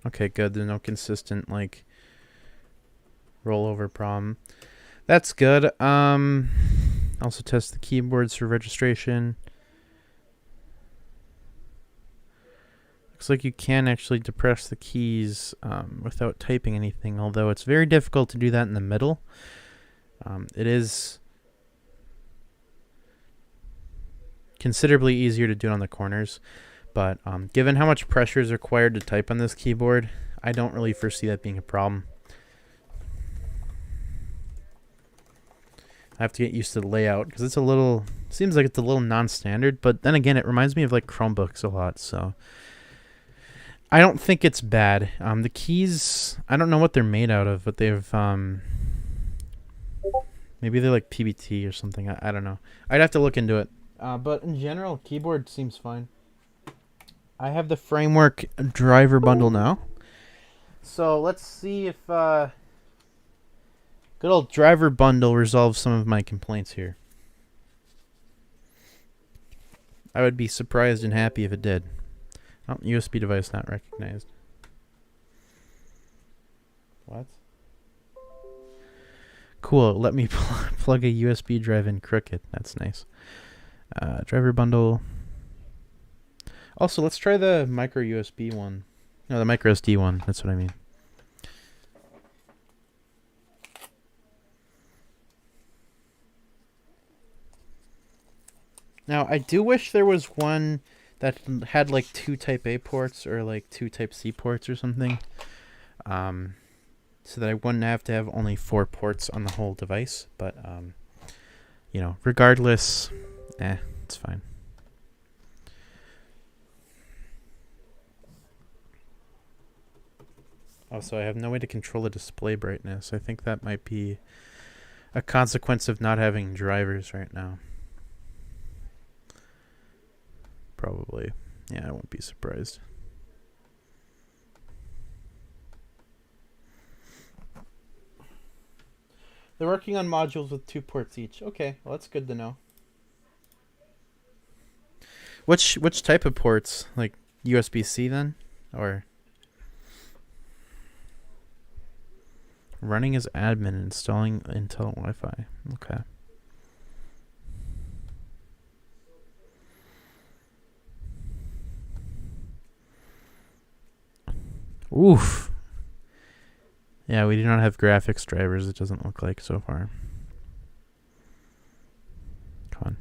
Okay, good. There's no consistent, like, rollover problem. That's good. Also test the keyboards for registration. Looks like you can actually depress the keys without typing anything, although it's very difficult to do that in the middle. It is considerably easier to do it on the corners, but given how much pressure is required to type on this keyboard, I don't really foresee that being a problem. I have to get used to the layout because it's a little, seems like it's a little non-standard, but then again, it reminds me of like Chromebooks a lot, so I don't think it's bad. The keys, I don't know what they're made out of, but they've, maybe they're like PBT or something. I don't know. I'd have to look into it. But in general, keyboard seems fine. I have the Framework driver bundle now. So let's see if good old driver bundle resolves some of my complaints here. I would be surprised and happy if it did. Oh, USB device not recognized. What? Cool. Let me plug a USB drive in crooked. That's nice. Driver bundle. Also, let's try the micro USB one. No, the micro SD one. That's what I mean. Now, I do wish there was one that had like 2 Type A ports or like 2 Type C ports or something. So that I wouldn't have to have only 4 ports on the whole device. But, you know, regardless, it's fine. Also, I have no way to control the display brightness. I think that might be a consequence of not having drivers right now. Probably. Yeah, I won't be surprised. They're working on modules with 2 ports each. Okay, well that's good to know. Which type of ports? Like USB-C then? Or running as admin, installing Intel Wi-Fi. Okay. Oof. Yeah, we do not have graphics drivers, it doesn't look like so far. Come on.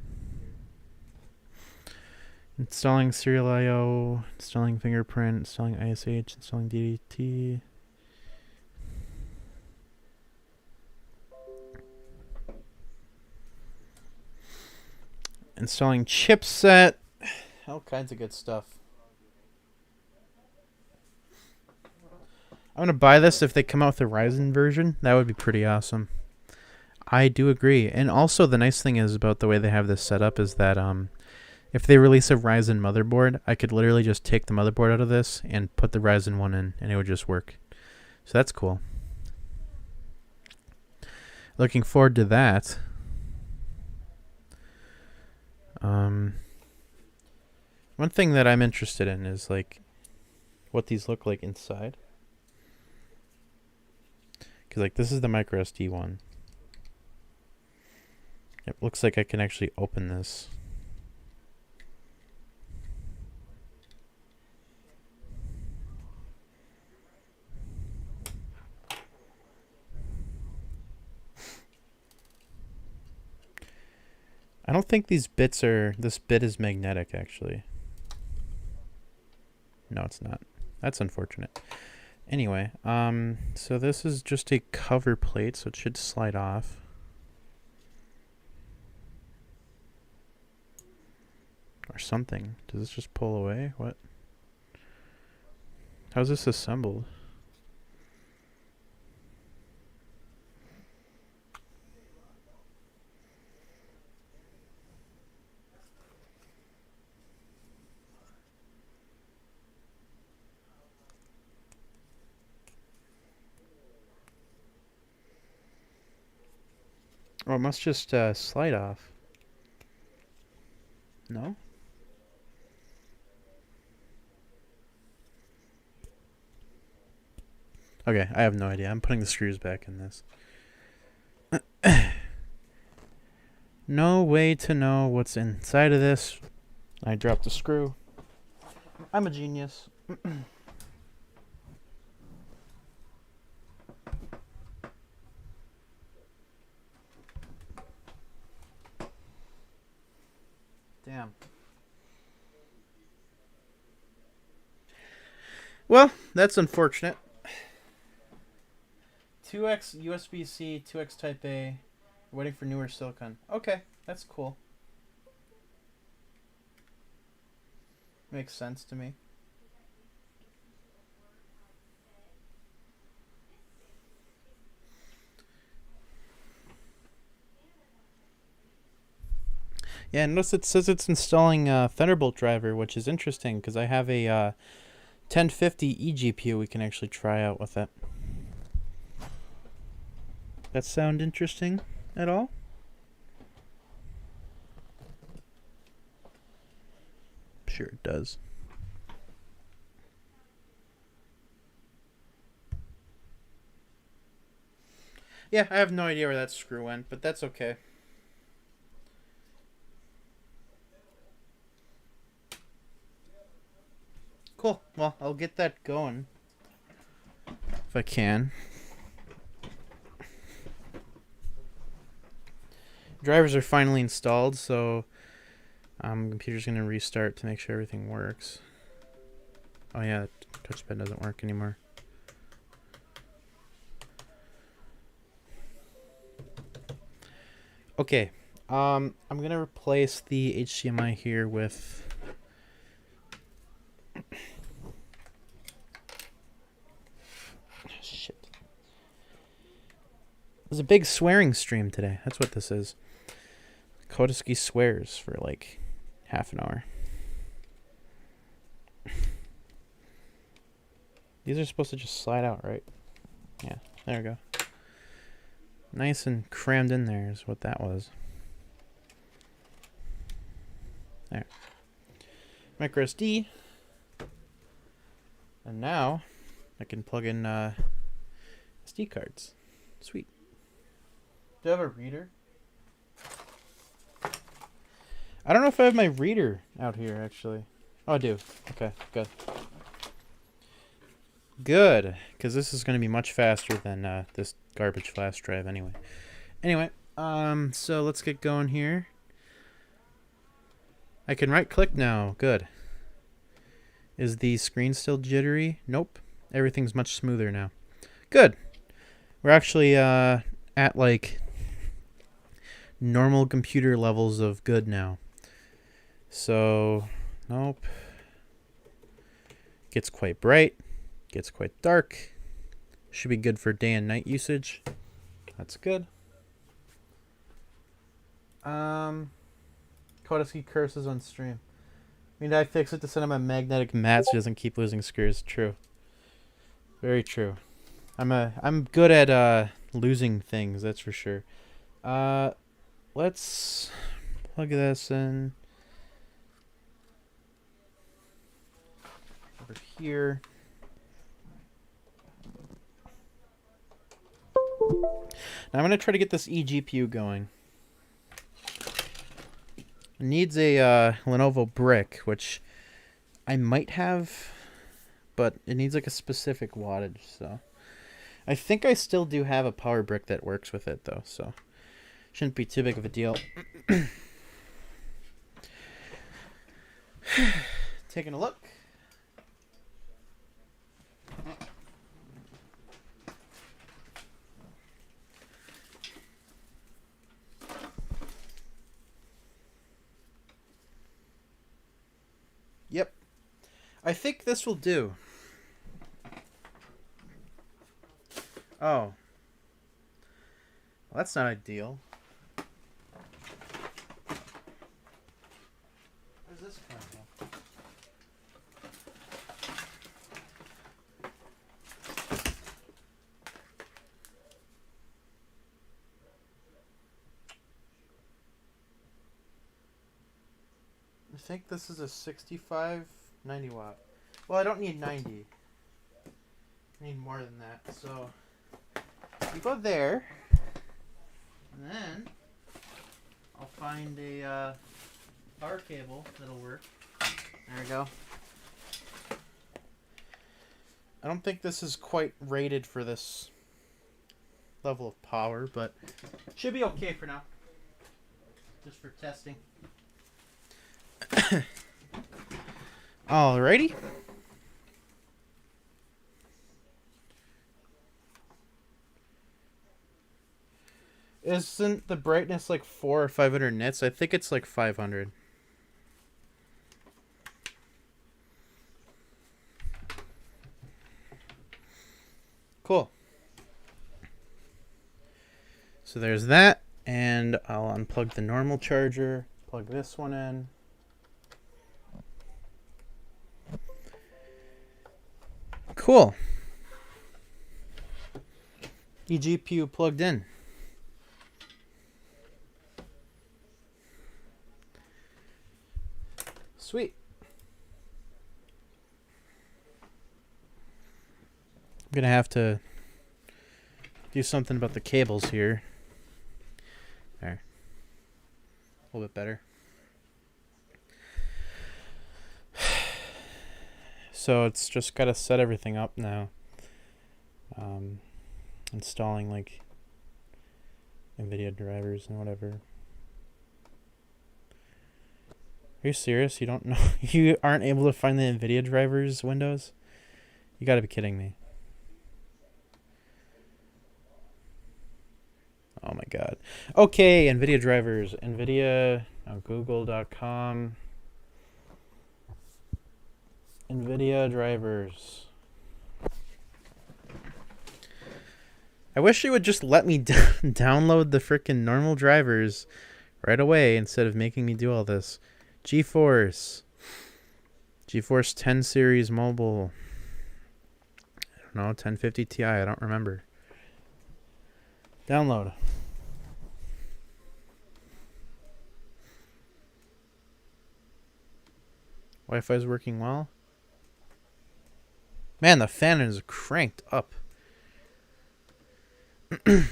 Installing serial I/O, installing fingerprint, installing ISH, installing DDT. Installing chipset. All kinds of good stuff. I'm going to buy this if they come out with a Ryzen version. That would be pretty awesome. I do agree. And also the nice thing is about the way they have this set up is that if they release a Ryzen motherboard, I could literally just take the motherboard out of this and put the Ryzen one in, and it would just work. So that's cool. Looking forward to that. One thing that I'm interested in is like what these look like inside. Because like this is the micro SD one. It looks like I can actually open this. I don't think these bits are, this bit is magnetic actually. No, it's not. That's unfortunate. Anyway, so this is just a cover plate, so it should slide off. Or something. Does this just pull away? What? How's this assembled? Oh, it must just slide off. No? Okay, I have no idea. I'm putting the screws back in this. No way to know what's inside of this. I dropped a screw. I'm a genius. Damn. Well, that's unfortunate. 2x USB-C, 2x Type A. Waiting for newer silicon. Okay, that's cool. Makes sense to me. Yeah, notice it says it's installing a Thunderbolt driver, which is interesting because I have a 1050 eGPU we can actually try out with it. That sound interesting at all? Sure it does. Yeah, I have no idea where that screw went, but that's okay. Cool. Well, I'll get that going if I can. Drivers are finally installed, so computer's gonna restart to make sure everything works. Oh yeah, touchpad doesn't work anymore. Okay, I'm gonna replace the HDMI here with shit. There's a big swearing stream today. That's what this is. Kodaski swears for like half an hour. These are supposed to just slide out, right? Yeah, there we go. Nice and crammed in there is what that was. There. Micro SD. And now I can plug in SD cards. Sweet. Do I have a reader? I don't know if I have my reader out here, actually. Oh, I do. Okay, good. Good, because this is going to be much faster than this garbage flash drive anyway. Anyway, so let's get going here. I can right-click now. Good. Is the screen still jittery? Nope. Everything's much smoother now. Good. We're actually at, like, normal computer levels of good now. So, nope. Gets quite bright. Gets quite dark. Should be good for day and night usage. That's good. Kodeski curses on stream. I mean, iFixit to send him a magnetic mat so he doesn't keep losing screws. True. Very true. I'm good at losing things, that's for sure. Let's plug this in over here. Now I'm gonna try to get this eGPU going. It needs a Lenovo brick, which I might have, but it needs like a specific wattage, so I think I still do have a power brick that works with it though, so shouldn't be too big of a deal. Taking a look. Yep. I think this will do. Oh. Well, that's not ideal. Where's this from? I think this is a 65 90 watt. Well, I don't need 90. I need more than that. So you go there, and then I'll find a power cable that'll work. There we go. I don't think this is quite rated for this level of power, but should be okay for now. Just for testing. Alrighty. Isn't the brightness like 400 or 500 nits? I think it's like 500. Cool. So there's that, and I'll unplug the normal charger, plug this one in. Cool. eGPU plugged in. Sweet. I'm gonna have to do something about the cables here. There. A little bit better. So it's just got to set everything up now. Installing like NVIDIA drivers and whatever. Are you serious? You don't know? You aren't able to find the NVIDIA drivers windows? You got to be kidding me. Oh my god. Okay, NVIDIA drivers. NVIDIA, google.com. NVIDIA drivers. I wish it would just let me download the frickin' normal drivers right away instead of making me do all this. GeForce 10 series mobile. I don't know, 1050 Ti, I don't remember. Download. Wi-Fi is working well. Man, the fan is cranked up. I'm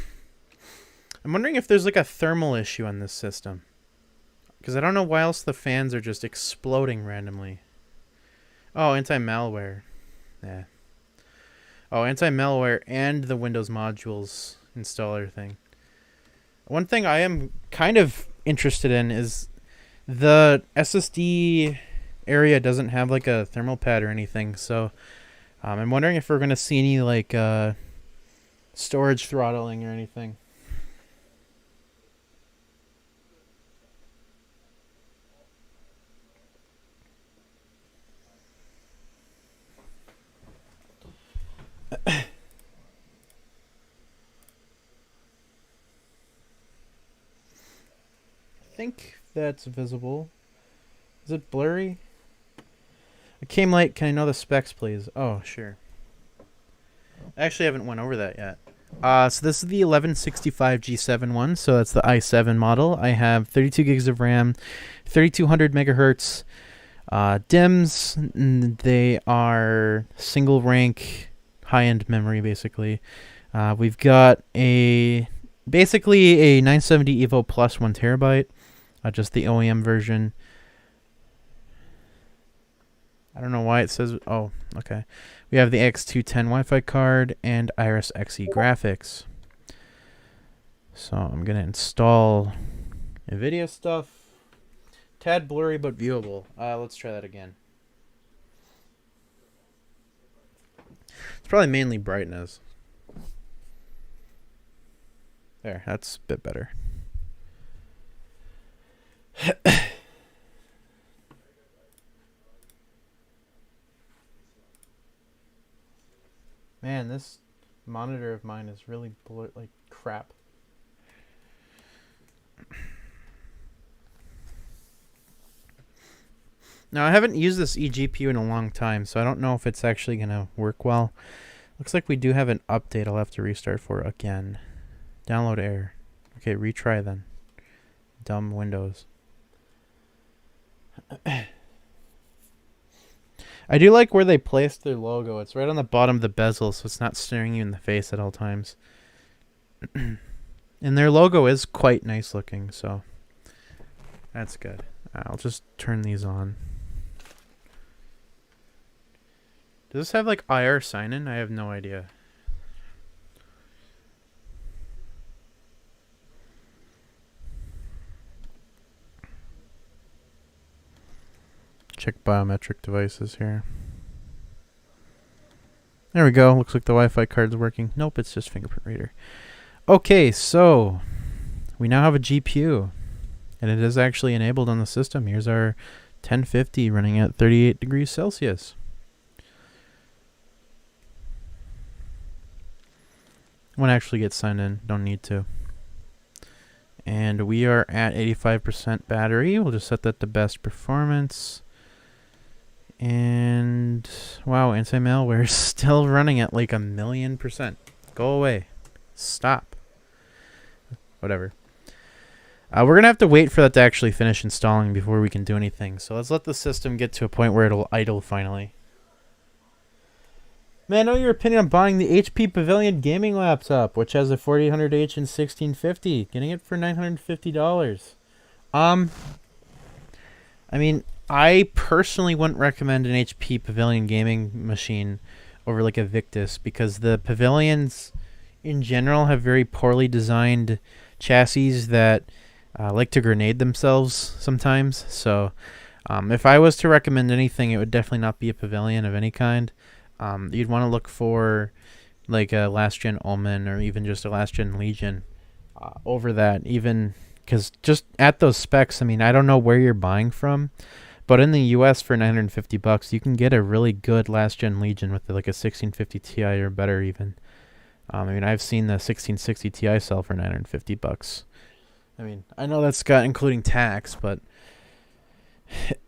wondering if there's like a thermal issue on this system. Because I don't know why else the fans are just exploding randomly. Oh, anti-malware. Yeah. Oh, anti-malware and the Windows modules installer thing. One thing I am kind of interested in is the SSD area doesn't have like a thermal pad or anything. So I'm wondering if we're going to see any like storage throttling or anything. think that's visible. Is it blurry? It came late. Can I know the specs, please? Oh, sure. I actually haven't went over that yet. So this is the 1165 G7 one. So that's the i7 model. I have 32 gigs of RAM, 3200 megahertz. DIMMs, they are single rank high-end memory, basically. We've got basically a 970 Evo Plus 1 terabyte, just the OEM version. I don't know why it says, oh, okay. We have the X210 Wi-Fi card and Iris Xe graphics. So I'm going to install NVIDIA stuff. Tad blurry but viewable. Let's try that again. It's probably mainly brightness. There, that's a bit better. Man, this monitor of mine is really like crap. Now, I haven't used this eGPU in a long time, so I don't know if it's actually going to work well. Looks like we do have an update I'll have to restart for again. Download error. Okay, retry then. Dumb Windows. I do like where they placed their logo. It's right on the bottom of the bezel, so it's not staring you in the face at all times. And their logo is quite nice looking, so that's good. I'll just turn these on. Does this have like IR sign-in? I have no idea. Check biometric devices here. There we go. Looks like the Wi-Fi card's working. Nope, it's just fingerprint reader. Okay, so we now have a GPU, and it is actually enabled on the system. Here's our 1050 running at 38 degrees Celsius. Won't actually get signed in. Don't need to. And we are at 85% battery. We'll just set that to best performance. And wow, anti-malware is still running at like 1,000,000%. Go away. Stop. Whatever. We're going to have to wait for that to actually finish installing before we can do anything. So let's let the system get to a point where it'll idle finally. Man, I know your opinion on buying the HP Pavilion gaming laptop, which has a 4800H and 1650. Getting it for $950. I mean, I personally wouldn't recommend an HP Pavilion gaming machine over like a Victus, because the Pavilions in general have very poorly designed chassis that like to grenade themselves sometimes. So if I was to recommend anything, it would definitely not be a Pavilion of any kind. You'd want to look for like a last gen Omen or even just a last gen Legion over that, even because just at those specs, I mean, I don't know where you're buying from, but in the US for $950 you can get a really good last gen Legion with like a 1650 Ti or better even. I mean, I've seen the 1660 Ti sell for $950. I mean, I know that's got including tax, but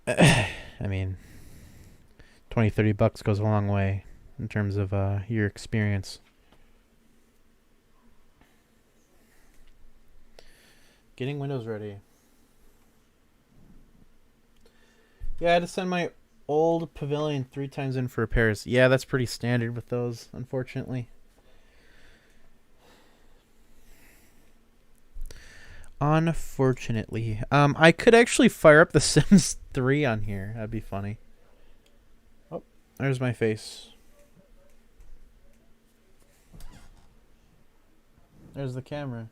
I mean, $20-30 goes a long way in terms of your experience. Getting Windows ready. Yeah, I had to send my old Pavilion 3 times in for repairs. Yeah, that's pretty standard with those, unfortunately. Unfortunately. I could actually fire up The Sims 3 on here. That'd be funny. Oh, there's my face. There's the camera.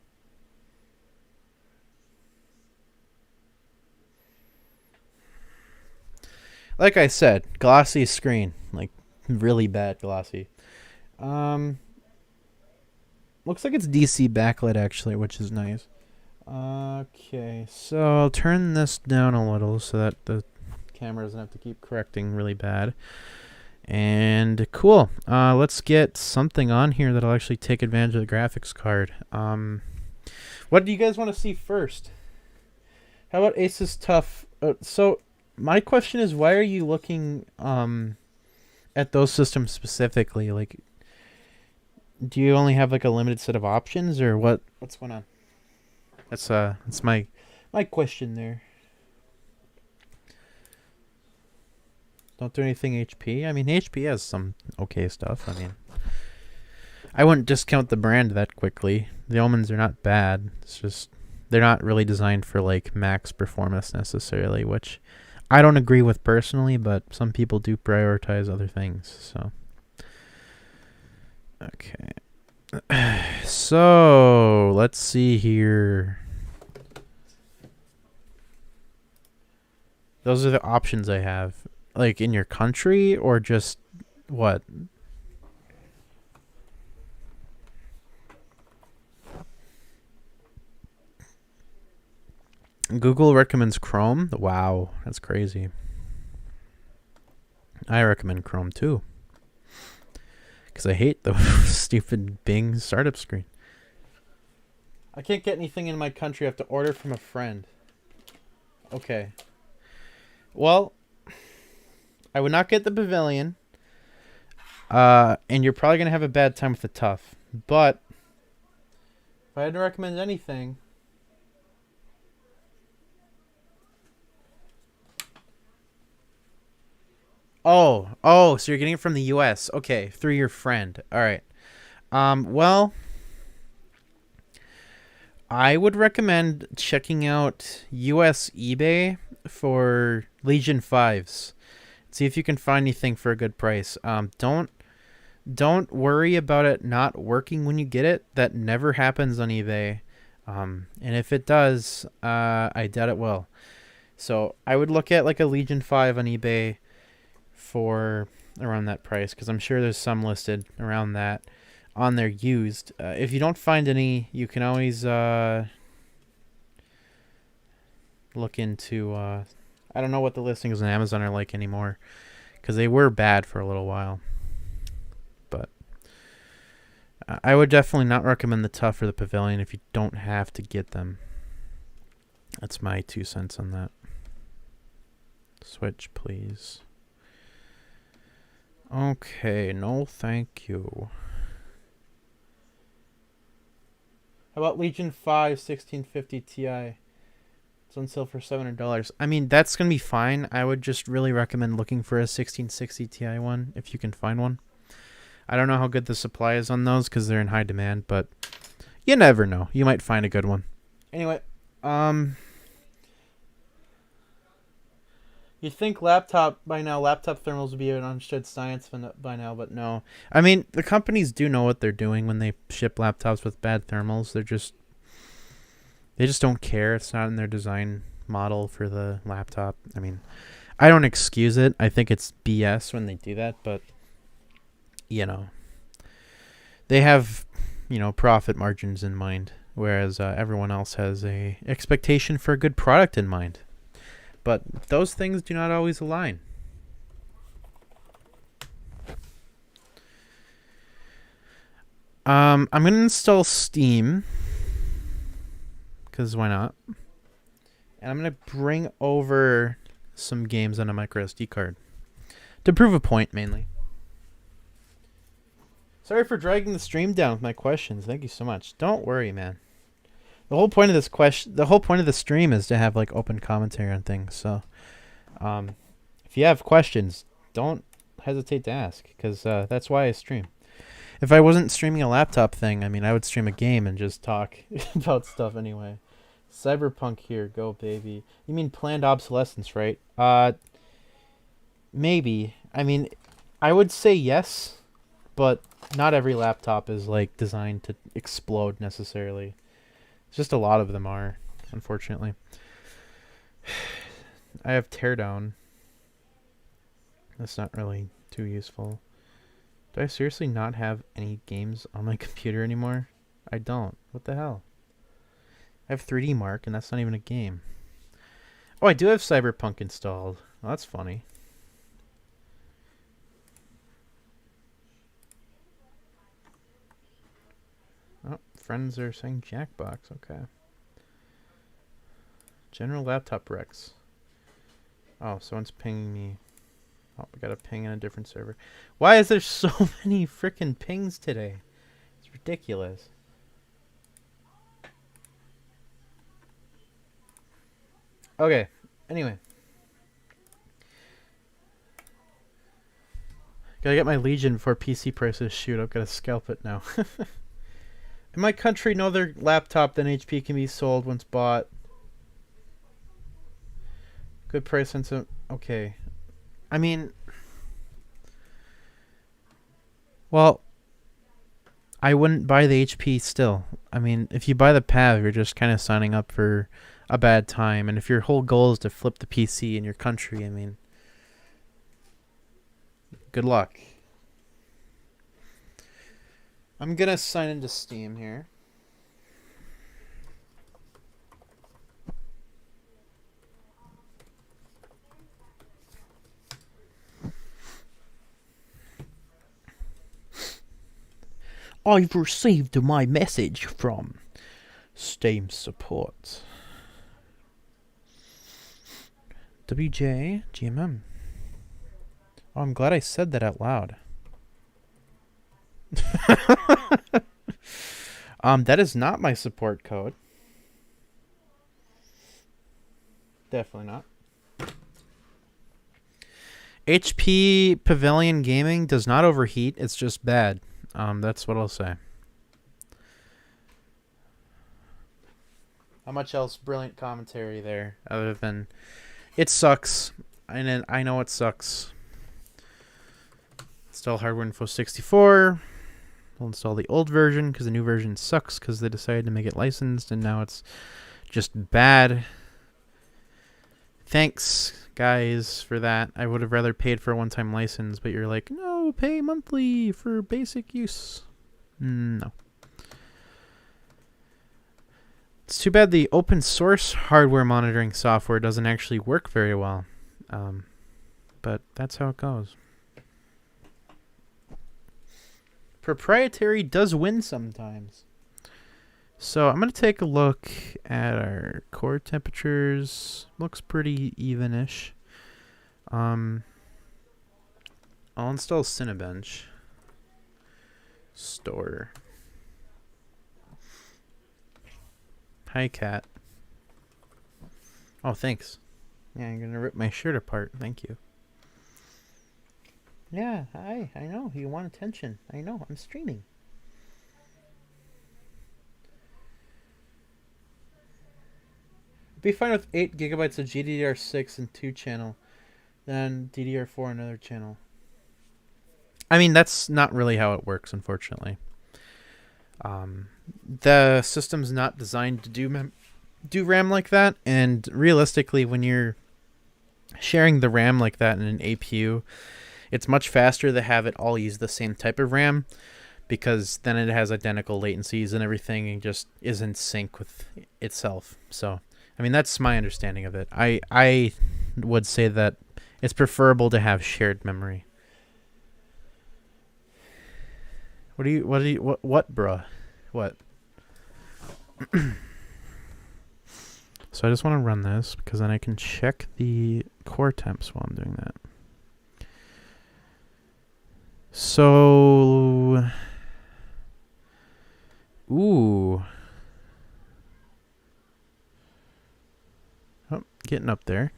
Like I said, glossy screen. Like, really bad glossy. Looks like it's DC backlit, actually, which is nice. Okay, so I'll turn this down a little so that the camera doesn't have to keep correcting really bad. And cool. Let's get something on here that'll actually take advantage of the graphics card. What do you guys want to see first? How about Asus Tough? So my question is, why are you looking at those systems specifically? Like, do you only have like a limited set of options, or what? What's going on? That's my question there. Don't do anything HP. I mean, HP has some okay stuff. I mean, I wouldn't discount the brand that quickly. The Omens are not bad. It's just they're not really designed for like max performance necessarily, which I don't agree with personally, but some people do prioritize other things. So, okay. So, let's see here. Those are the options I have. Like in your country or just what? Google recommends Chrome. Wow, that's crazy. I recommend Chrome too. Because I hate the stupid Bing startup screen. I can't get anything in my country. I have to order from a friend. Okay. Well, I would not get the Pavilion. And you're probably going to have a bad time with the Tough. But if I had to recommend anything, oh, so you're getting it from the US. Okay, through your friend. All right. Well, I would recommend checking out US eBay for Legion 5s. See if you can find anything for a good price. Don't worry about it not working when you get it. That never happens on eBay. And if it does, I doubt it will. So I would look at like a Legion 5 on eBay for around that price, because I'm sure there's some listed around that on there used. If you don't find any, you can always look into I don't know what the listings on Amazon are like anymore, because they were bad for a little while. But I would definitely not recommend the Tough or the Pavilion if you don't have to get them. That's my 2 cents on that. Switch, please. Okay, no thank you. How about Legion 5 1650 Ti? It's on sale for $700. I mean, that's going to be fine. I would just really recommend looking for a 1660 Ti one if you can find one. I don't know how good the supply is on those because they're in high demand, but you never know. You might find a good one. Anyway, you'd think laptop thermals would be an understood science by now, but no. I mean, the companies do know what they're doing when they ship laptops with bad thermals. They just don't care. It's not in their design model for the laptop. I mean, I don't excuse it. I think it's BS when they do that, but you know, they have, profit margins in mind, whereas everyone else has a expectation for a good product in mind. But those things do not always align. I'm going to install Steam, because why not? And I'm going to bring over some games on a micro SD card to prove a point, mainly. Sorry for dragging the stream down with my questions. Thank you so much. Don't worry, man. The whole point of the stream is to have like open commentary on things. So, if you have questions, don't hesitate to ask, because that's why I stream. If I wasn't streaming a laptop thing, I mean, I would stream a game and just talk about stuff anyway. Cyberpunk here, go baby. You mean planned obsolescence, right? Maybe. I mean, I would say yes, but not every laptop is like designed to explode necessarily. It's just a lot of them are, unfortunately. I have Teardown. That's not really too useful. Do I seriously not have any games on my computer anymore? I don't. What the hell? I have 3D Mark, and that's not even a game. Oh, I do have Cyberpunk installed. Well, that's funny. Oh, friends are saying Jackbox. Okay. General laptop Rex. Oh, someone's pinging me. Oh, we got a ping in a different server. Why is there so many freaking pings today? It's ridiculous. Okay, anyway. Gotta get my Legion before PC prices shoot. I've gotta scalp it now. In my country, no other laptop than HP can be sold once bought. Good price and some... Okay. I mean... Well... I wouldn't buy the HP still. I mean, if you buy the PAV, you're just kind of signing up for a bad time. And if your whole goal is to flip the PC in your country, I mean... Good luck. I'm gonna sign into Steam here. I've received my message from Steam support. WJ GMM. Oh, I'm glad I said that out loud. That is not my support code. Definitely not. HP Pavilion Gaming does not overheat. It's just bad. That's what I'll say. How much else brilliant commentary there other than it sucks. And I know it sucks. Install hardware info 64. We'll install the old version because the new version sucks because they decided to make it licensed and now it's just bad. Thanks, guys, for that. I would have rather paid for a one-time license, but you're like, no, pay monthly for basic use. No. It's too bad the open source hardware monitoring software doesn't actually work very well. But that's how it goes. Proprietary does win sometimes. So I'm going to take a look at our core temperatures. Looks pretty even-ish. I'll install Cinebench. Store. Hi, cat. Oh, thanks. Yeah, I'm going to rip my shirt apart. Thank you. Yeah, hi. I know. You want attention. I know. I'm streaming. Be fine with 8 gigabytes of GDDR6 and 2 channel. Then DDR4 another channel. I mean, that's not really how it works, unfortunately. The system's not designed to do RAM like that, and realistically, when you're sharing the RAM like that in an APU, it's much faster to have it all use the same type of RAM, because then it has identical latencies and everything and just is in sync with itself. So, I mean, that's my understanding of it. I would say that it's preferable to have shared memory. What, bruh? What? So I just want to run this because then I can check the core temps while I'm doing that. So, ooh. Oh, getting up there.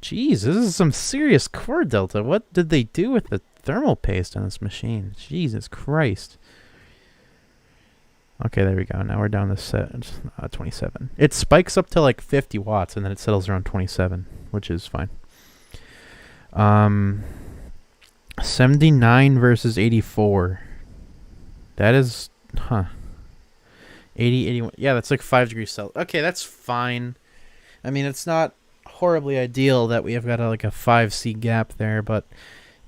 Jeez, this is some serious core delta. What did they do with the thermal paste on this machine? Jesus Christ. Okay, there we go. Now we're down to 27. It spikes up to like 50 watts and then it settles around 27, which is fine. 79 versus 84. That is, 80, 81. Yeah, that's like 5 degrees Celsius. Okay, that's fine. I mean, it's not horribly ideal that we have got like a 5C gap there, but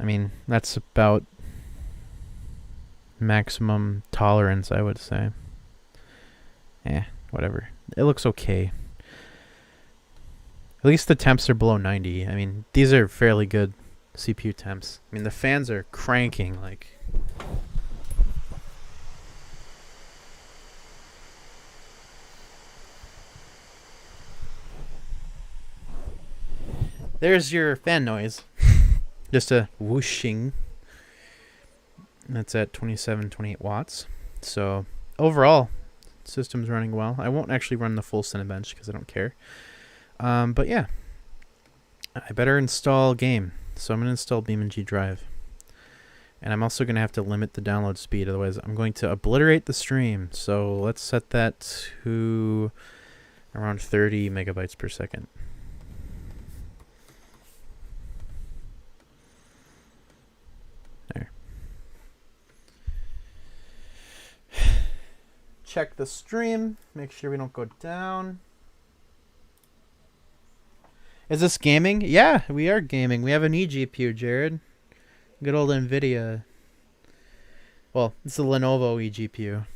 I mean, that's about maximum tolerance, I would say. Whatever. It looks okay. At least the temps are below 90. I mean, these are fairly good CPU temps. I mean, the fans are cranking, like... There's your fan noise. Just a whooshing. That's at 27, 28 watts. So overall, system's running well. I won't actually run the full Cinebench because I don't care. But yeah, I better install game. So I'm going to install BeamNG Drive. And I'm also going to have to limit the download speed. Otherwise, I'm going to obliterate the stream. So let's set that to around 30 megabytes per second. There. Check the stream. Make sure we don't go down. Is this gaming? Yeah, we are gaming. We have an eGPU, Jared. Good old NVIDIA. Well, it's a Lenovo eGPU.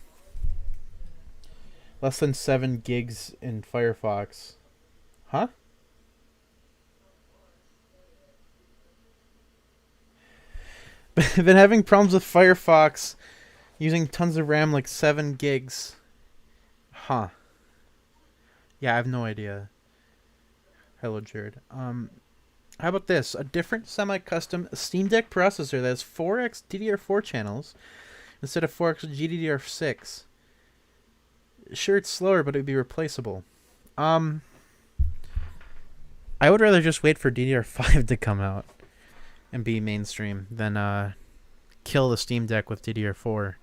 Less than 7 gigs in Firefox. Huh? I've been having problems with Firefox using tons of RAM, like 7 gigs. Huh. Yeah, I have no idea. Hello, Jared. How about this? A different semi-custom Steam Deck processor that has 4x DDR4 channels instead of 4x GDDR6. Sure, it's slower, but it would be replaceable. I would rather just wait for DDR5 to come out and be mainstream than kill the Steam Deck with DDR4.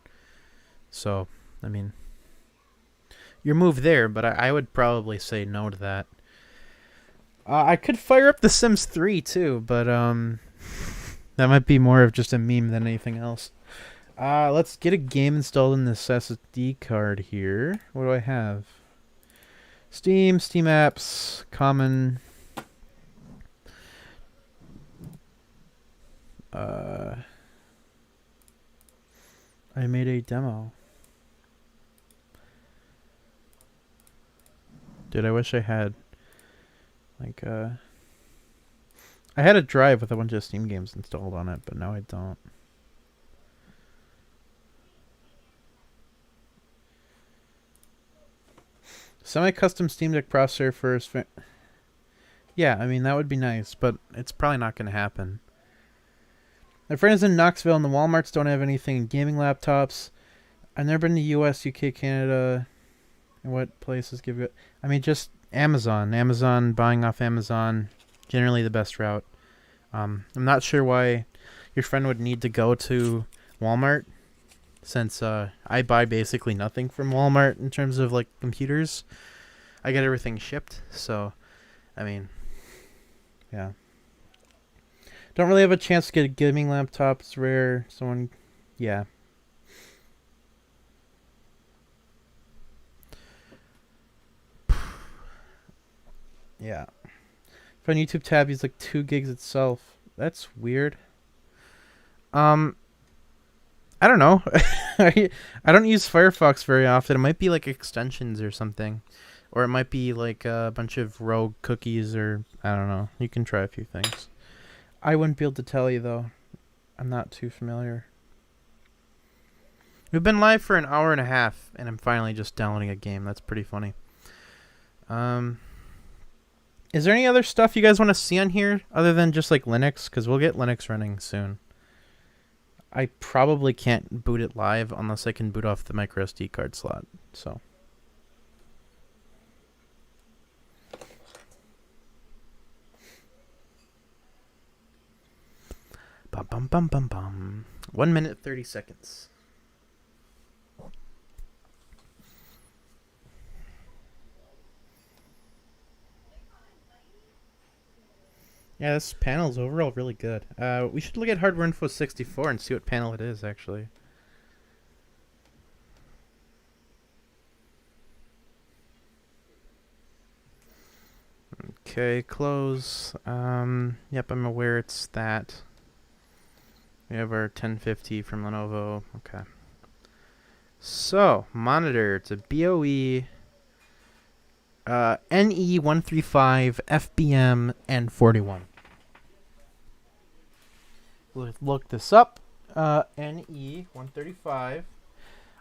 So, I mean, your move there, but I would probably say no to that. I could fire up The Sims 3 too, but that might be more of just a meme than anything else. Let's get a game installed in this SSD card here. What do I have? Steam, Steam apps, common. I made a demo. Dude, I wish I had. Like, I had a drive with a bunch of Steam games installed on it, but now I don't. Semi-custom Steam Deck processor first. Yeah, I mean, that would be nice, but it's probably not going to happen. My friend is in Knoxville, and the Walmarts don't have anything in gaming laptops. I've never been to US, UK, Canada. And what places give it? I mean, just Amazon. Amazon, buying off Amazon, generally the best route. I'm not sure why your friend would need to go to Walmart, since I buy basically nothing from Walmart in terms of like computers. I get everything shipped, so I mean, yeah. Don't really have a chance to get a gaming laptop. It's rare. Someone, yeah. Yeah. If on YouTube tab, use like 2 gigs itself. That's weird. I don't know. I don't use Firefox very often. It might be like extensions or something. Or it might be like a bunch of rogue cookies or I don't know. You can try a few things. I wouldn't be able to tell you though. I'm not too familiar. We've been live for an hour and a half and I'm finally just downloading a game. That's pretty funny. Is there any other stuff you guys want to see on here other than just like Linux? Because we'll get Linux running soon. I probably can't boot it live unless I can boot off the micro SD card slot. So. Bum bum bum bum bum. 1 minute 30 seconds. Yeah, this panel's overall really good. We should look at Hardware Info 64 and see what panel it is, actually. Okay, close. Yep, I'm aware it's that. We have our 1050 from Lenovo. Okay. So, monitor. It's a BOE NE135 FBM N41. Look this up. NE135.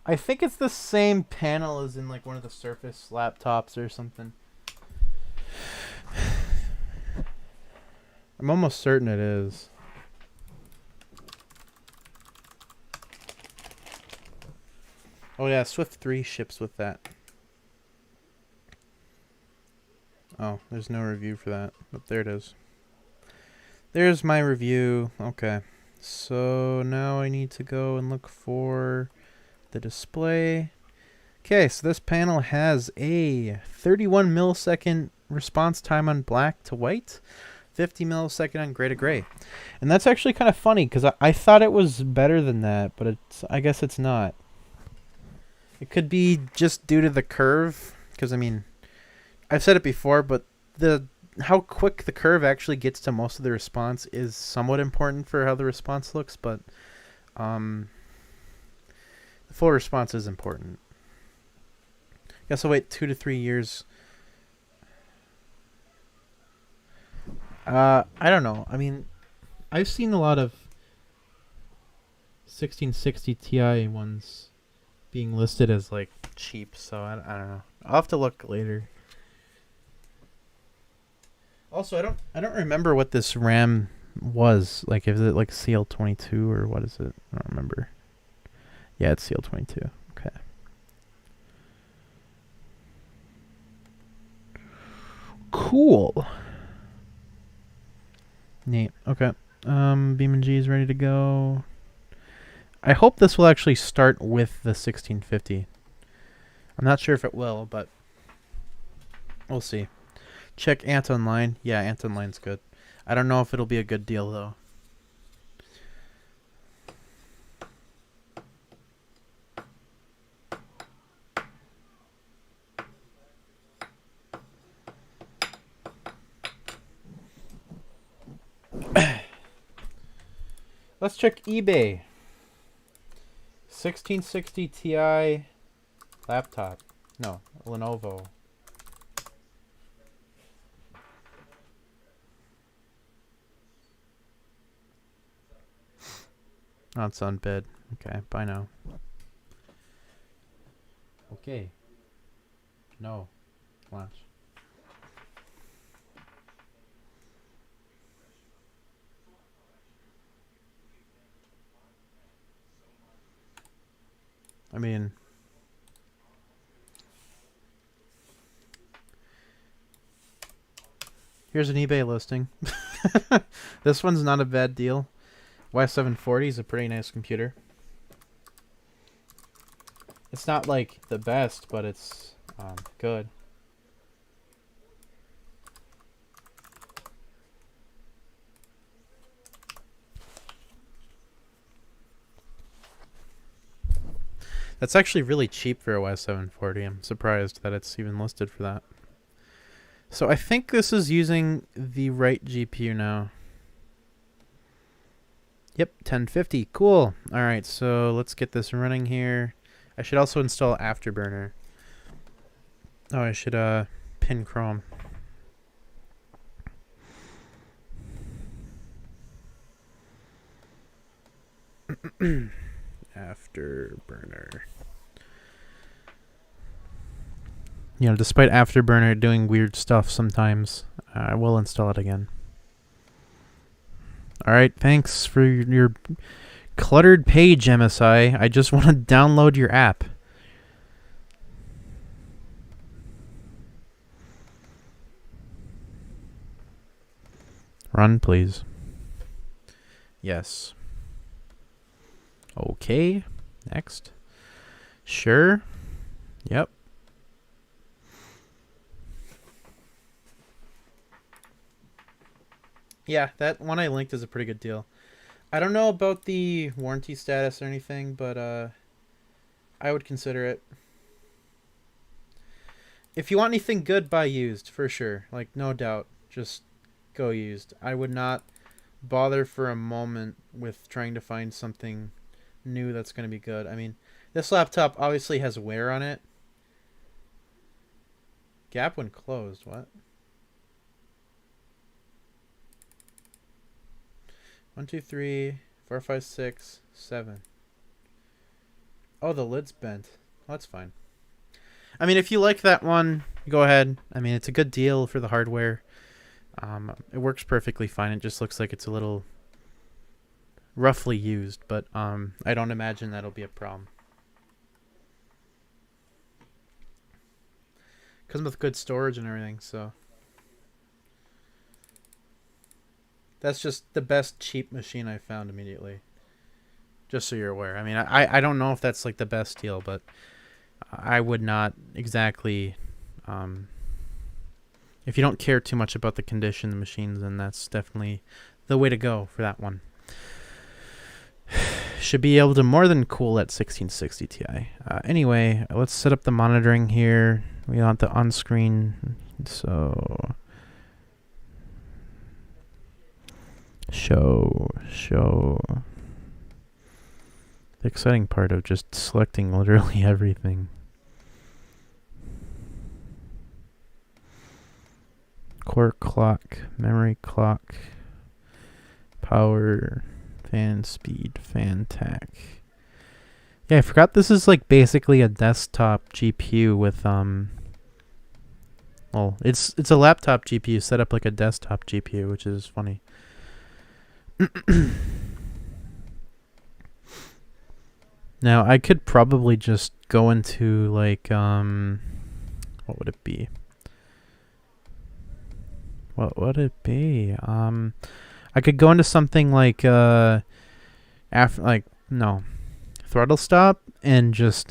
I think it's the same panel as in like one of the Surface laptops or something. I'm almost certain it is. Oh yeah, Swift 3 ships with that. Oh, there's no review for that. But there it is. There's my review. Okay. So now I need to go and look for the display. Okay, so this panel has a 31 millisecond response time on black to white, 50 millisecond on gray to gray. And that's actually kind of funny because I thought it was better than that, but I guess it's not. It could be just due to the curve, because I mean, I've said it before, but how quick the curve actually gets to most of the response is somewhat important for how the response looks, but the full response is important. Guess I'll wait 2 to 3 years. I don't know. I mean, I've seen a lot of 1660 Ti ones being listed as like cheap, so I don't know. I'll have to look later. Also, I don't remember what this RAM was. Like, is it like CL22 or what is it? I don't remember. Yeah, it's CL22. Okay. Cool. Neat. Okay. BeamNG is ready to go. I hope this will actually start with the 1650. I'm not sure if it will, but we'll see. Check Ant Online. Yeah, Ant Online's good. I don't know if it'll be a good deal, though. Let's check eBay. 1660 Ti laptop. No, Lenovo. Oh, it's on bid. Okay, bye now. Okay. No. Watch. I mean, here's an eBay listing. This one's not a bad deal. Y740 is a pretty nice computer. It's not like the best, but it's good. That's actually really cheap for a Y740. I'm surprised that it's even listed for that. So I think this is using the right GPU now. Yep, 1050. Cool. All right, so let's get this running here. I should also install Afterburner. Oh, I should pin Chrome. Afterburner. You know, despite Afterburner doing weird stuff sometimes, I will install it again. Alright, thanks for your cluttered page, MSI. I just want to download your app. Run, please. Yes. Okay. Next. Sure. Yep. Yeah, that one I linked is a pretty good deal. I don't know about the warranty status or anything, but I would consider it. If you want anything good, buy used, for sure. Like, no doubt. Just go used. I would not bother for a moment with trying to find something new that's going to be good. I mean, this laptop obviously has wear on it. Gap when closed. What? 1, 2, 3, 4, 5, 6, 7. Oh, the lid's bent. Oh, that's fine. I mean, if you like that one, go ahead. I mean, it's a good deal for the hardware. It works perfectly fine. It just looks like it's a little roughly used, but I don't imagine that'll be a problem. Comes with good storage and everything, so that's just the best cheap machine I found immediately. Just so you're aware. I mean, I don't know if that's like the best deal, but I would not exactly. If you don't care too much about the condition of the machines, then that's definitely the way to go for that one. Should be able to more than cool at 1660 Ti. Anyway, let's set up the monitoring here. We want the on-screen, so show. The exciting part of just selecting literally everything. Core clock, memory clock, power, fan speed, fan tack. Yeah, I forgot this is like basically a desktop GPU with well, it's a laptop GPU set up like a desktop GPU, which is funny. Now, I could probably just go into like what would it be? What would it be? I could go into something like throttle stop and just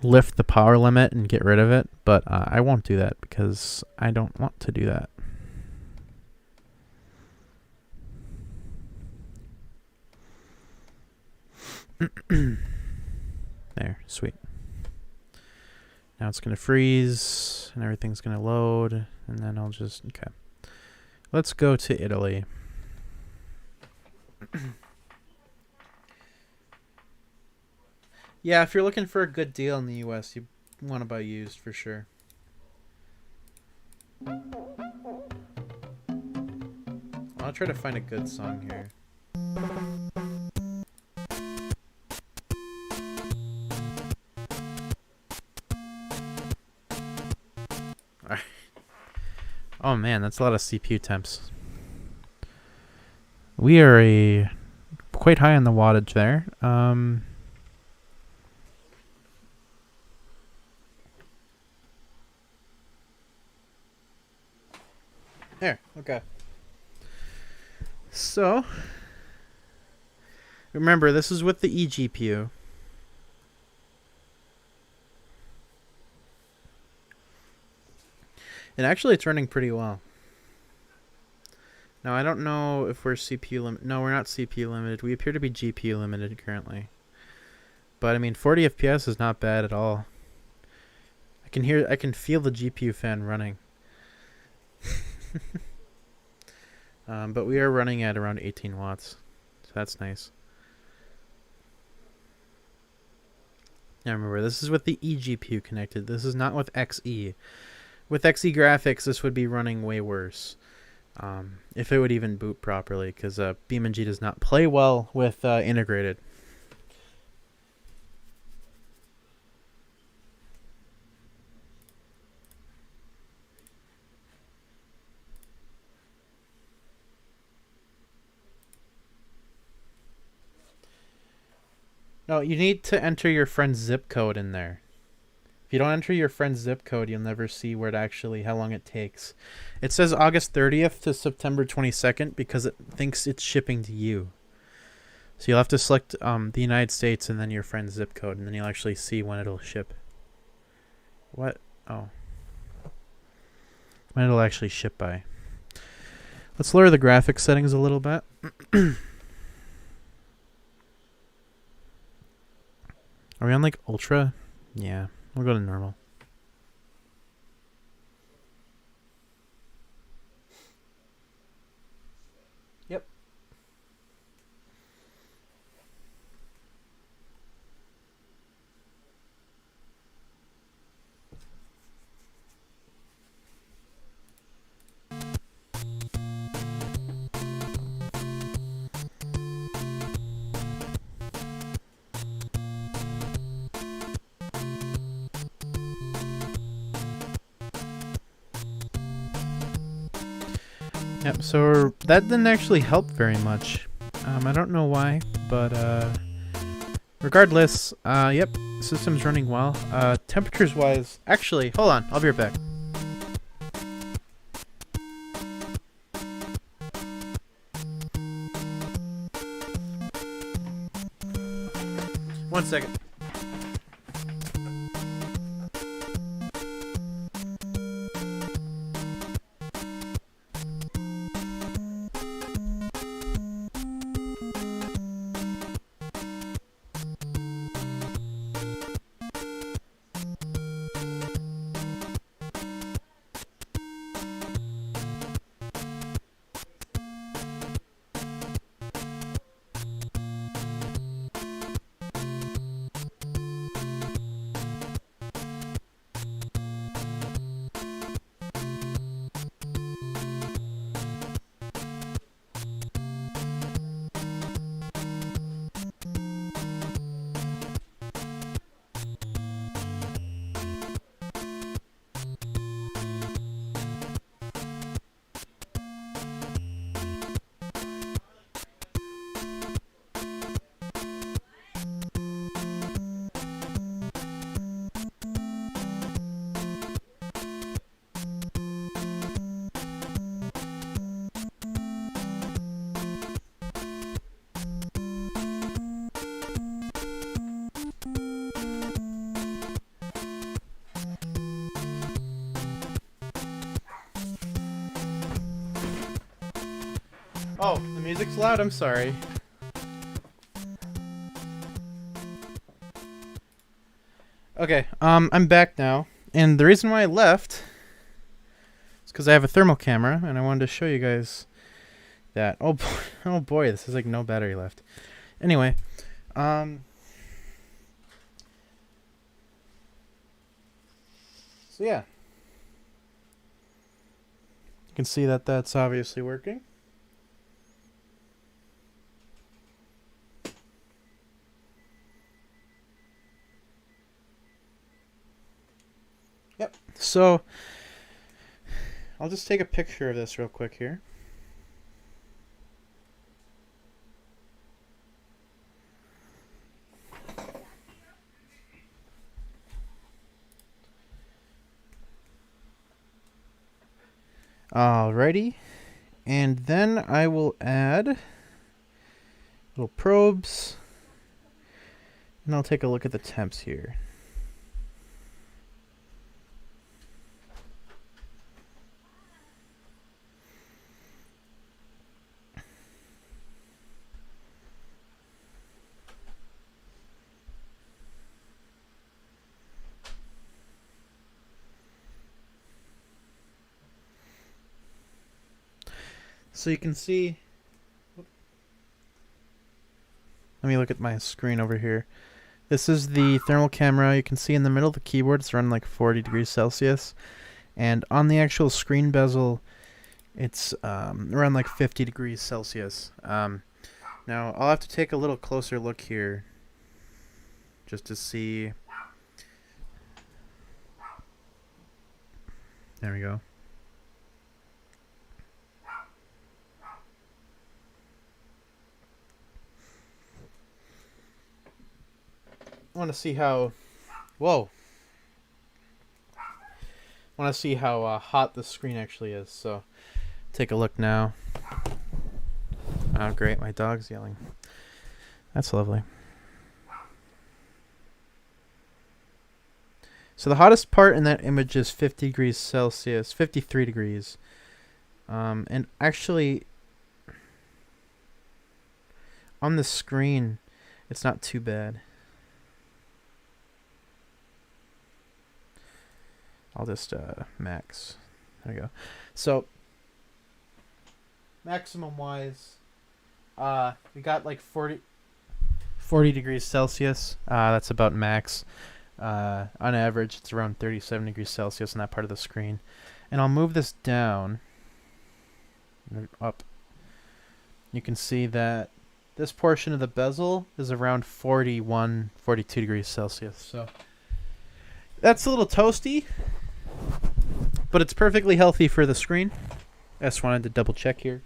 lift the power limit and get rid of it, but I won't do that because I don't want to do that. There, sweet. Now it's going to freeze, and everything's going to load, and then I'll just... Okay. Let's go to Italy. Yeah, if you're looking for a good deal in the US, you want to buy used for sure. I'll try to find a good song here. Alright. Oh man, that's a lot of CPU temps. We are quite high on the wattage there. There, okay. So, remember, this is with the eGPU. And actually, it's running pretty well. Now, I don't know if we're CPU limited. No, we're not CPU limited. We appear to be GPU limited currently. But, I mean, 40 FPS is not bad at all. I can feel the GPU fan running. But we are running at around 18 watts. So that's nice. Now, remember, this is with the eGPU connected. This is not with XE. With XE graphics, this would be running way worse. If it would even boot properly, because BeamNG does not play well with integrated. No, you need to enter your friend's zip code in there. If you don't enter your friend's zip code, you'll never see how long it takes. It says August 30th to September 22nd because it thinks it's shipping to you. So you'll have to select the United States and then your friend's zip code, and then you'll actually see when it'll ship. What? Oh. When it'll actually ship by. Let's lower the graphics settings a little bit. Are we on like ultra? Yeah. We'll go to normal. Yep. Yep, so that didn't actually help very much. I don't know why, but regardless, yep, system's running well. Temperatures wise, actually, hold on, I'll be right back. One second. Oh, the music's loud, I'm sorry. Okay, I'm back now, and the reason why I left is because I have a thermal camera, and I wanted to show you guys that. Oh boy, oh boy, this is like no battery left. Anyway, so yeah. You can see that that's obviously working. Yep. So I'll just take a picture of this real quick here. Alrighty. And then I will add little probes. And I'll take a look at the temps here. So you can see, let me look at my screen over here. This is the thermal camera. You can see in the middle of the keyboard it's running like 40 degrees Celsius. And on the actual screen bezel, it's around like 50 degrees Celsius. Now I'll have to take a little closer look here just to see. There we go. I want to see how, whoa. I want to see how hot the screen actually is. So take a look now. Oh, great. My dog's yelling. That's lovely. So the hottest part in that image is 50 degrees Celsius, 53 degrees. And actually, on the screen, it's not too bad. I'll just max. There we go. So maximum wise, we got like 40 degrees Celsius. That's about max. On average, it's around 37 degrees Celsius on that part of the screen. And I'll move this down, up. You can see that this portion of the bezel is around 41, 42 degrees Celsius. So that's a little toasty, but it's perfectly healthy for the screen. Just wanted to double check here.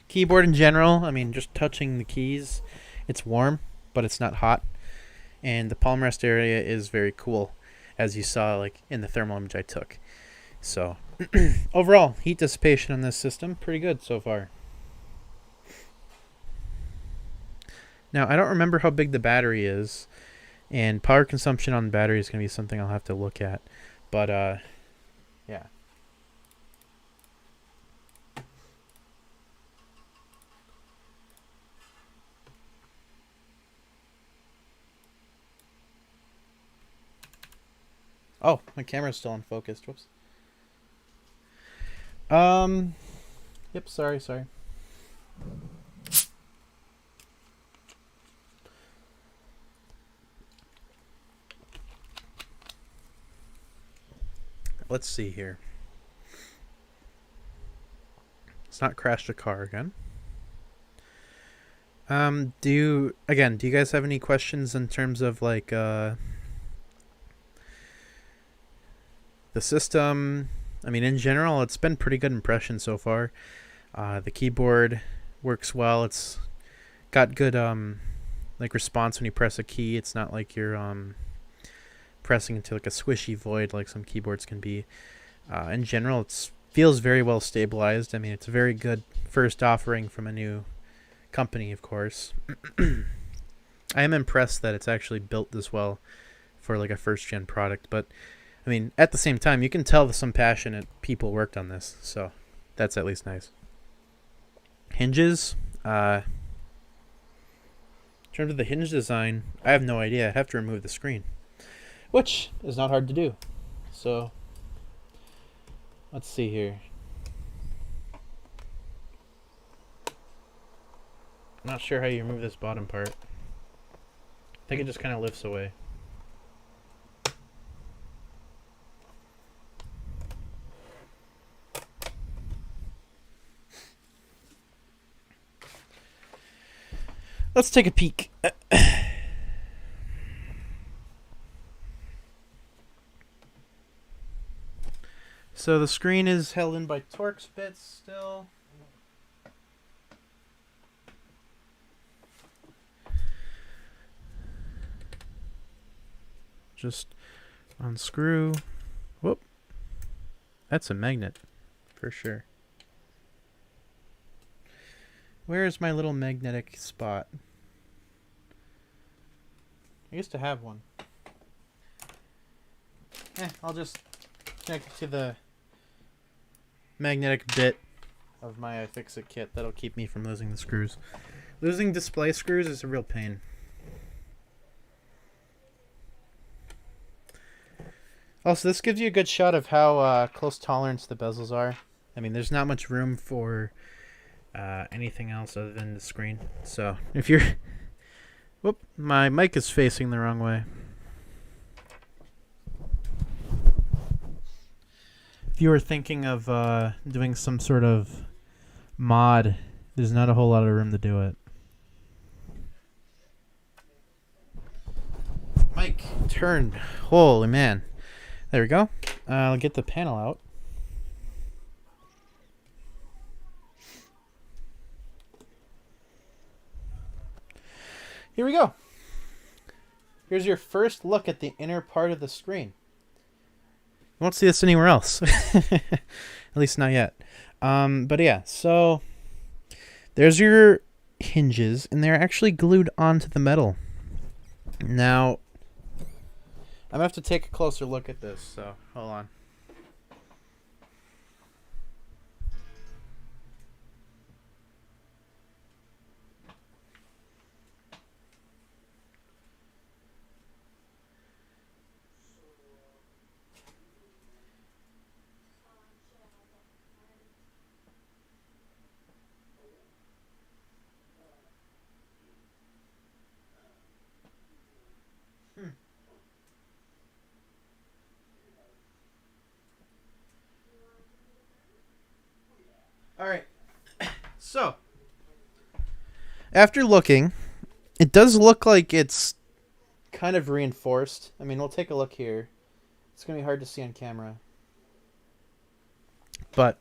Keyboard in general, I mean, just touching the keys, it's warm, but it's not hot. And the palm rest area is very cool, as you saw like in the thermal image I took. So overall, heat dissipation on this system, pretty good so far. Now, I don't remember how big the battery is, and power consumption on the battery is going to be something I'll have to look at. But, yeah. Oh, my camera's still unfocused. Whoops. Yep, sorry. Let's see here. It's not crashed a car again. Do you guys have any questions in terms of like the system? I mean, in general, it's been pretty good impression so far. The keyboard works well. It's got good like response when you press a key. It's not like you're pressing into like a squishy void like some keyboards can be. In general, it feels very well stabilized. I mean, it's a very good first offering from a new company, of course. I am impressed that it's actually built this well for like a first gen product, but I mean, at the same time, you can tell that some passionate people worked on this, so that's at least nice. Hinges, in terms of the hinge design, I have no idea. I'd have to remove the screen, which is not hard to do. So let's see here. I'm not sure how you remove this bottom part. I think it just kind of lifts away. Let's take a peek. So the screen is held in by Torx bits still. Just unscrew. Whoop. That's a magnet for sure. Where's my little magnetic spot? I used to have one. I'll just connect it to the magnetic bit of my iFixit kit. That'll keep me from losing the screws. Losing display screws is a real pain. Also, this gives you a good shot of how close tolerance the bezels are. I mean, there's not much room for anything else other than the screen. So if you're... Whoop, my mic is facing the wrong way. If you were thinking of doing some sort of mod, there's not a whole lot of room to do it. Mic turned. Holy man. There we go. I'll get the panel out. Here we go. Here's your first look at the inner part of the screen. You won't see this anywhere else. At least not yet. But yeah, so there's your hinges, and they're actually glued onto the metal. Now, I'm going to have to take a closer look at this, so hold on. All right. So, after looking, it does look like it's kind of reinforced. I mean, we'll take a look here. It's going to be hard to see on camera. But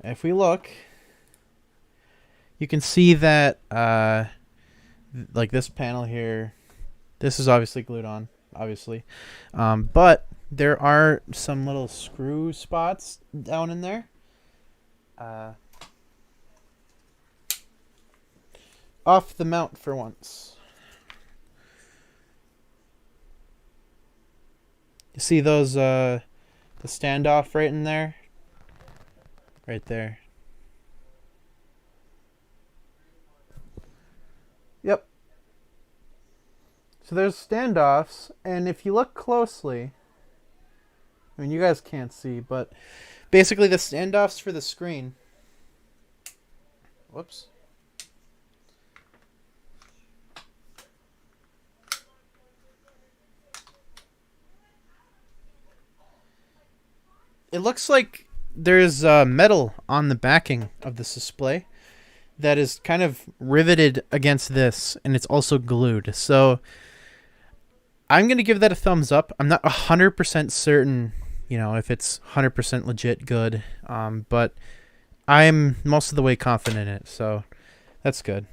If we look, you can see that like this panel here, this is obviously glued on, obviously. But there are some little screw spots down in there. Off the mount for once. You see those, the standoff right in there? Right there. Yep. So there's standoffs, and if you look closely, I mean, you guys can't see, but basically the standoffs for the screen. Whoops. It looks like there's metal on the backing of this display that is kind of riveted against this, and it's also glued. So I'm going to give that a thumbs up. I'm not 100% certain, you know, if it's 100% legit good, but I'm most of the way confident in it, so that's good.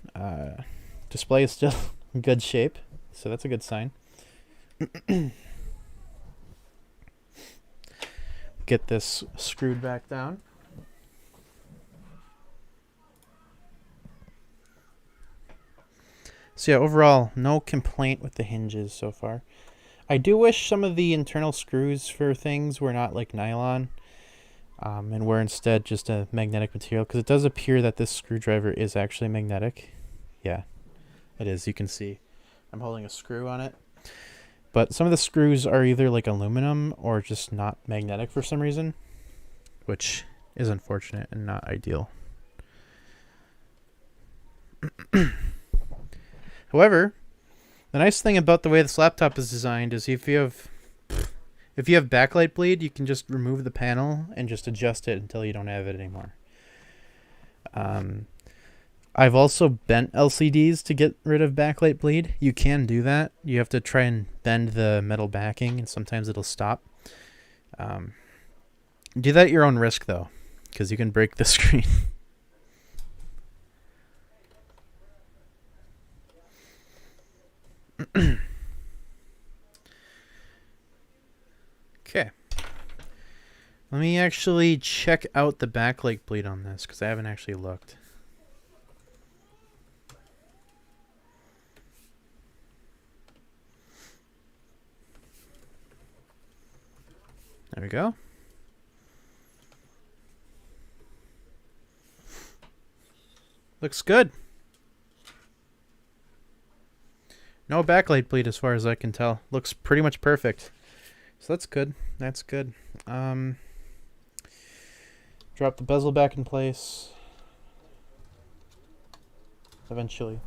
Display is still in good shape, so that's a good sign. Get this screwed back down. So yeah, overall, no complaint with the hinges so far. I do wish some of the internal screws for things were not like nylon, and were instead just a magnetic material, because it does appear that this screwdriver is actually magnetic. Yeah, it is. You can see I'm holding a screw on it. But some of the screws are either like aluminum or just not magnetic for some reason, which is unfortunate and not ideal. However, the nice thing about the way this laptop is designed is if you have backlight bleed, you can just remove the panel and just adjust it until you don't have it anymore. I've also bent LCDs to get rid of backlight bleed. You can do that. You have to try and bend the metal backing, and sometimes it'll stop. Do that at your own risk, though, because you can break the screen. Okay. Let me actually check out the backlight bleed on this, because I haven't actually looked. There we go. Looks good. No backlight bleed as far as I can tell. Looks pretty much perfect. So that's good. That's good. Drop the bezel back in place. Eventually.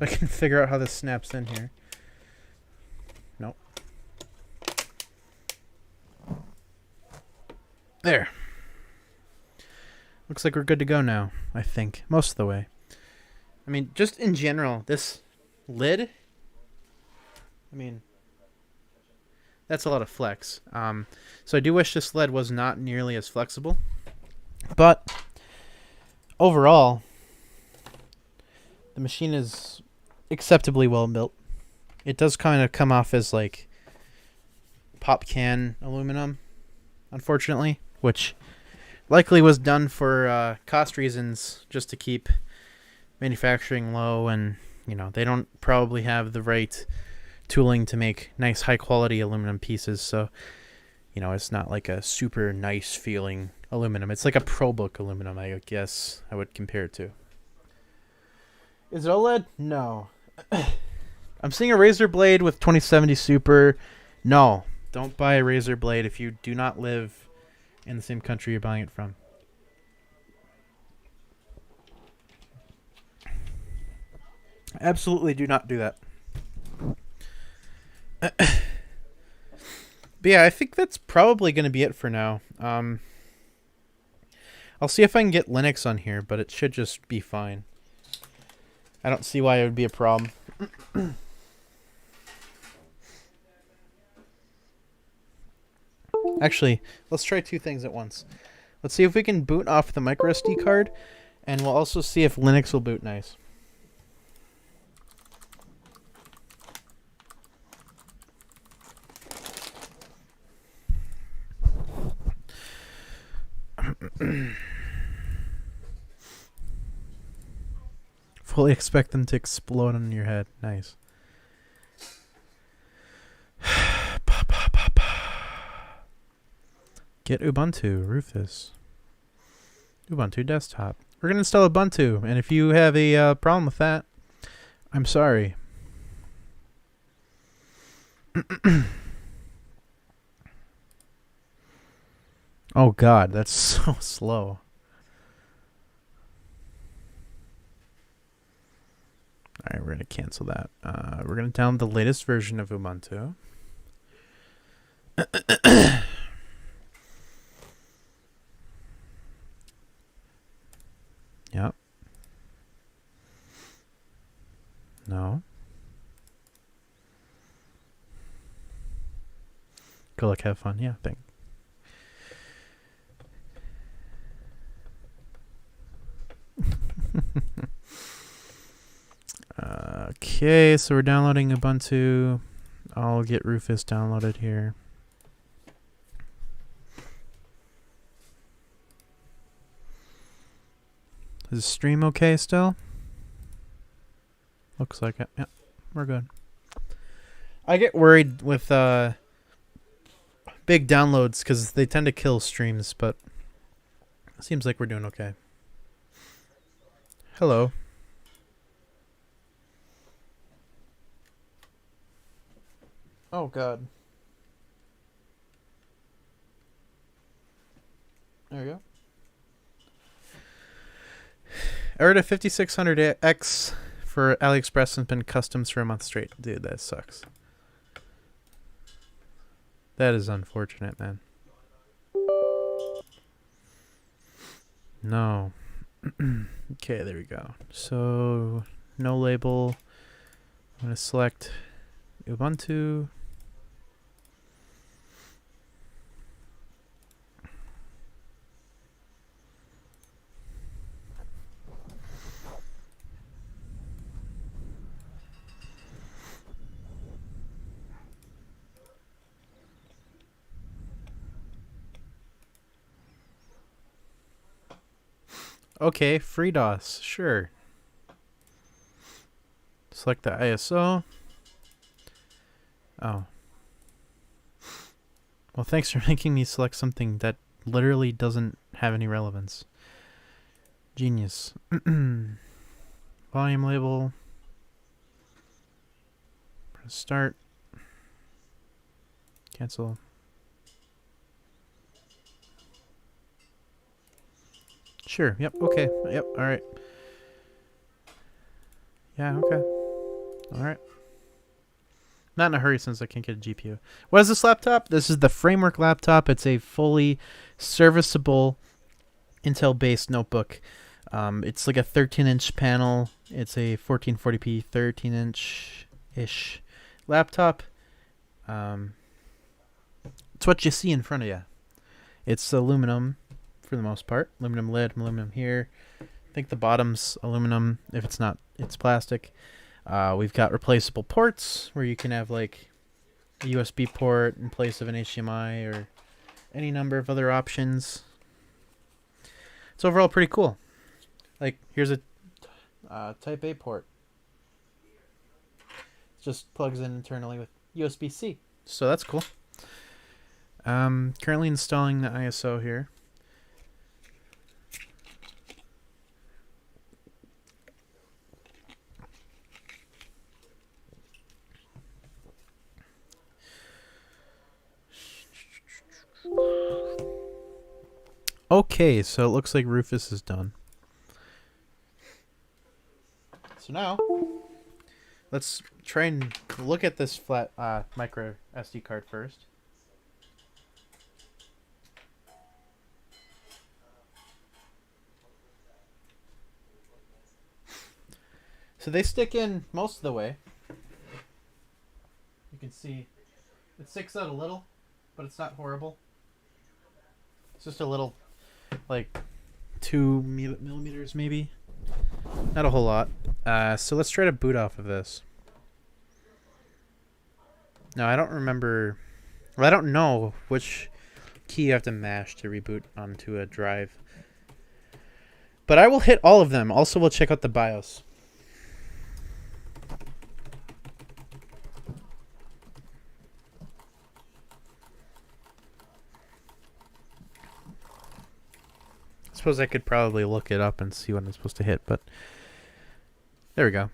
I can figure out how this snaps in here. Nope. There. Looks like we're good to go now, I think. Most of the way. I mean, just in general, this lid, I mean, that's a lot of flex. So I do wish this lid was not nearly as flexible. But overall, the machine is acceptably well built. It does kind of come off as like pop can aluminum, unfortunately, which likely was done for cost reasons, just to keep manufacturing low, and you know, they don't probably have the right tooling to make nice high quality aluminum pieces, so you know, it's not like a super nice feeling aluminum. It's like a ProBook aluminum, I guess I would compare it to. Is it OLED? No. I'm seeing a Razer Blade with 2070 Super. No, don't buy a Razer Blade if you do not live in the same country you're buying it from. Absolutely do not do that. But yeah, I think that's probably going to be it for now. I'll see if I can get Linux on here, but it should just be fine. I don't see why it would be a problem. Actually, let's try two things at once. Let's see if we can boot off the micro SD card, and we'll also see if Linux will boot nice. Fully expect them to explode on your head. Nice. Get Ubuntu, Rufus. Ubuntu desktop. We're going to install Ubuntu, and if you have a problem with that, I'm sorry. Oh god, that's so slow. Alright, we're going to cancel that. We're going to download the latest version of Ubuntu. Yep. No. Go look, have fun. Yeah, thanks. Okay, so we're downloading Ubuntu. I'll get Rufus downloaded here. Is the stream okay still? Looks like it. Yeah, we're good. I get worried with big downloads because they tend to kill streams, but it seems like we're doing okay. Hello. Oh god. There we go. I ordered a 5600X for AliExpress and been customs for a month straight. Dude, that sucks. That is unfortunate, man. No. Okay, there we go. So, no label. I'm going to select Ubuntu. Okay, FreeDOS, sure. Select the ISO. Oh. Well, thanks for making me select something that literally doesn't have any relevance. Genius. Volume label. Press start. Cancel. Sure. Yep. Okay. Yep. All right. Yeah. Okay. All right. Not in a hurry since I can't get a GPU. What is this laptop? This is the Framework laptop. It's a fully serviceable Intel-based notebook. It's like a 13-inch panel. It's a 1440p 13-inch-ish laptop. It's what you see in front of you. It's aluminum for the most part. Aluminum lid, aluminum here. I think the bottom's aluminum. If it's not, it's plastic. We've got replaceable ports where you can have like a USB port in place of an HDMI or any number of other options. It's overall pretty cool. Like, here's a Type A port. It just plugs in internally with USB-C. So that's cool. Currently installing the ISO here. Okay, so it looks like Rufus is done. So now, let's try and look at this flat micro SD card first. So they stick in most of the way. You can see it sticks out a little, but it's not horrible. just a little, like 2 millimeters maybe. Not a whole lot. So let's try to boot off of this. Now I don't remember. Well, I don't know which key you have to mash to reboot onto a drive. But I will hit all of them. Also, we'll check out the BIOS. I suppose I could probably look it up and see what I'm supposed to hit, but there we go.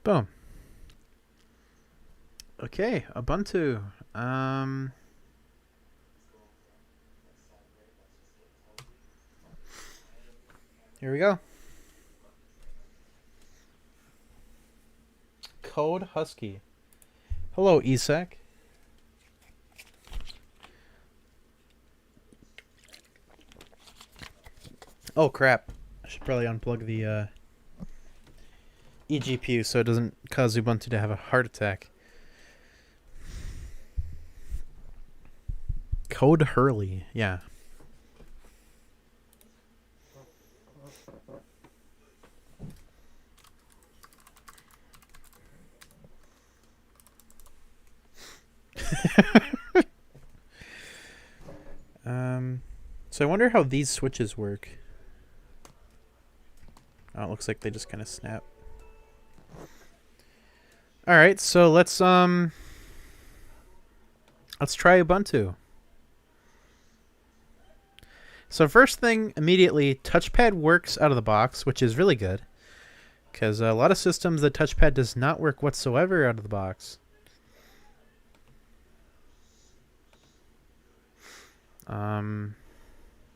Boom. Okay, Ubuntu. Here we go. Code Husky. Hello, ESEC. Oh crap! I should probably unplug the eGPU so it doesn't cause Ubuntu to have a heart attack. Code Hurley, yeah. So I wonder how these switches work. Oh, it looks like they just kind of snap. All right, so let's try Ubuntu. So first thing, immediately, touchpad works out of the box, which is really good, because a lot of systems the touchpad does not work whatsoever out of the box.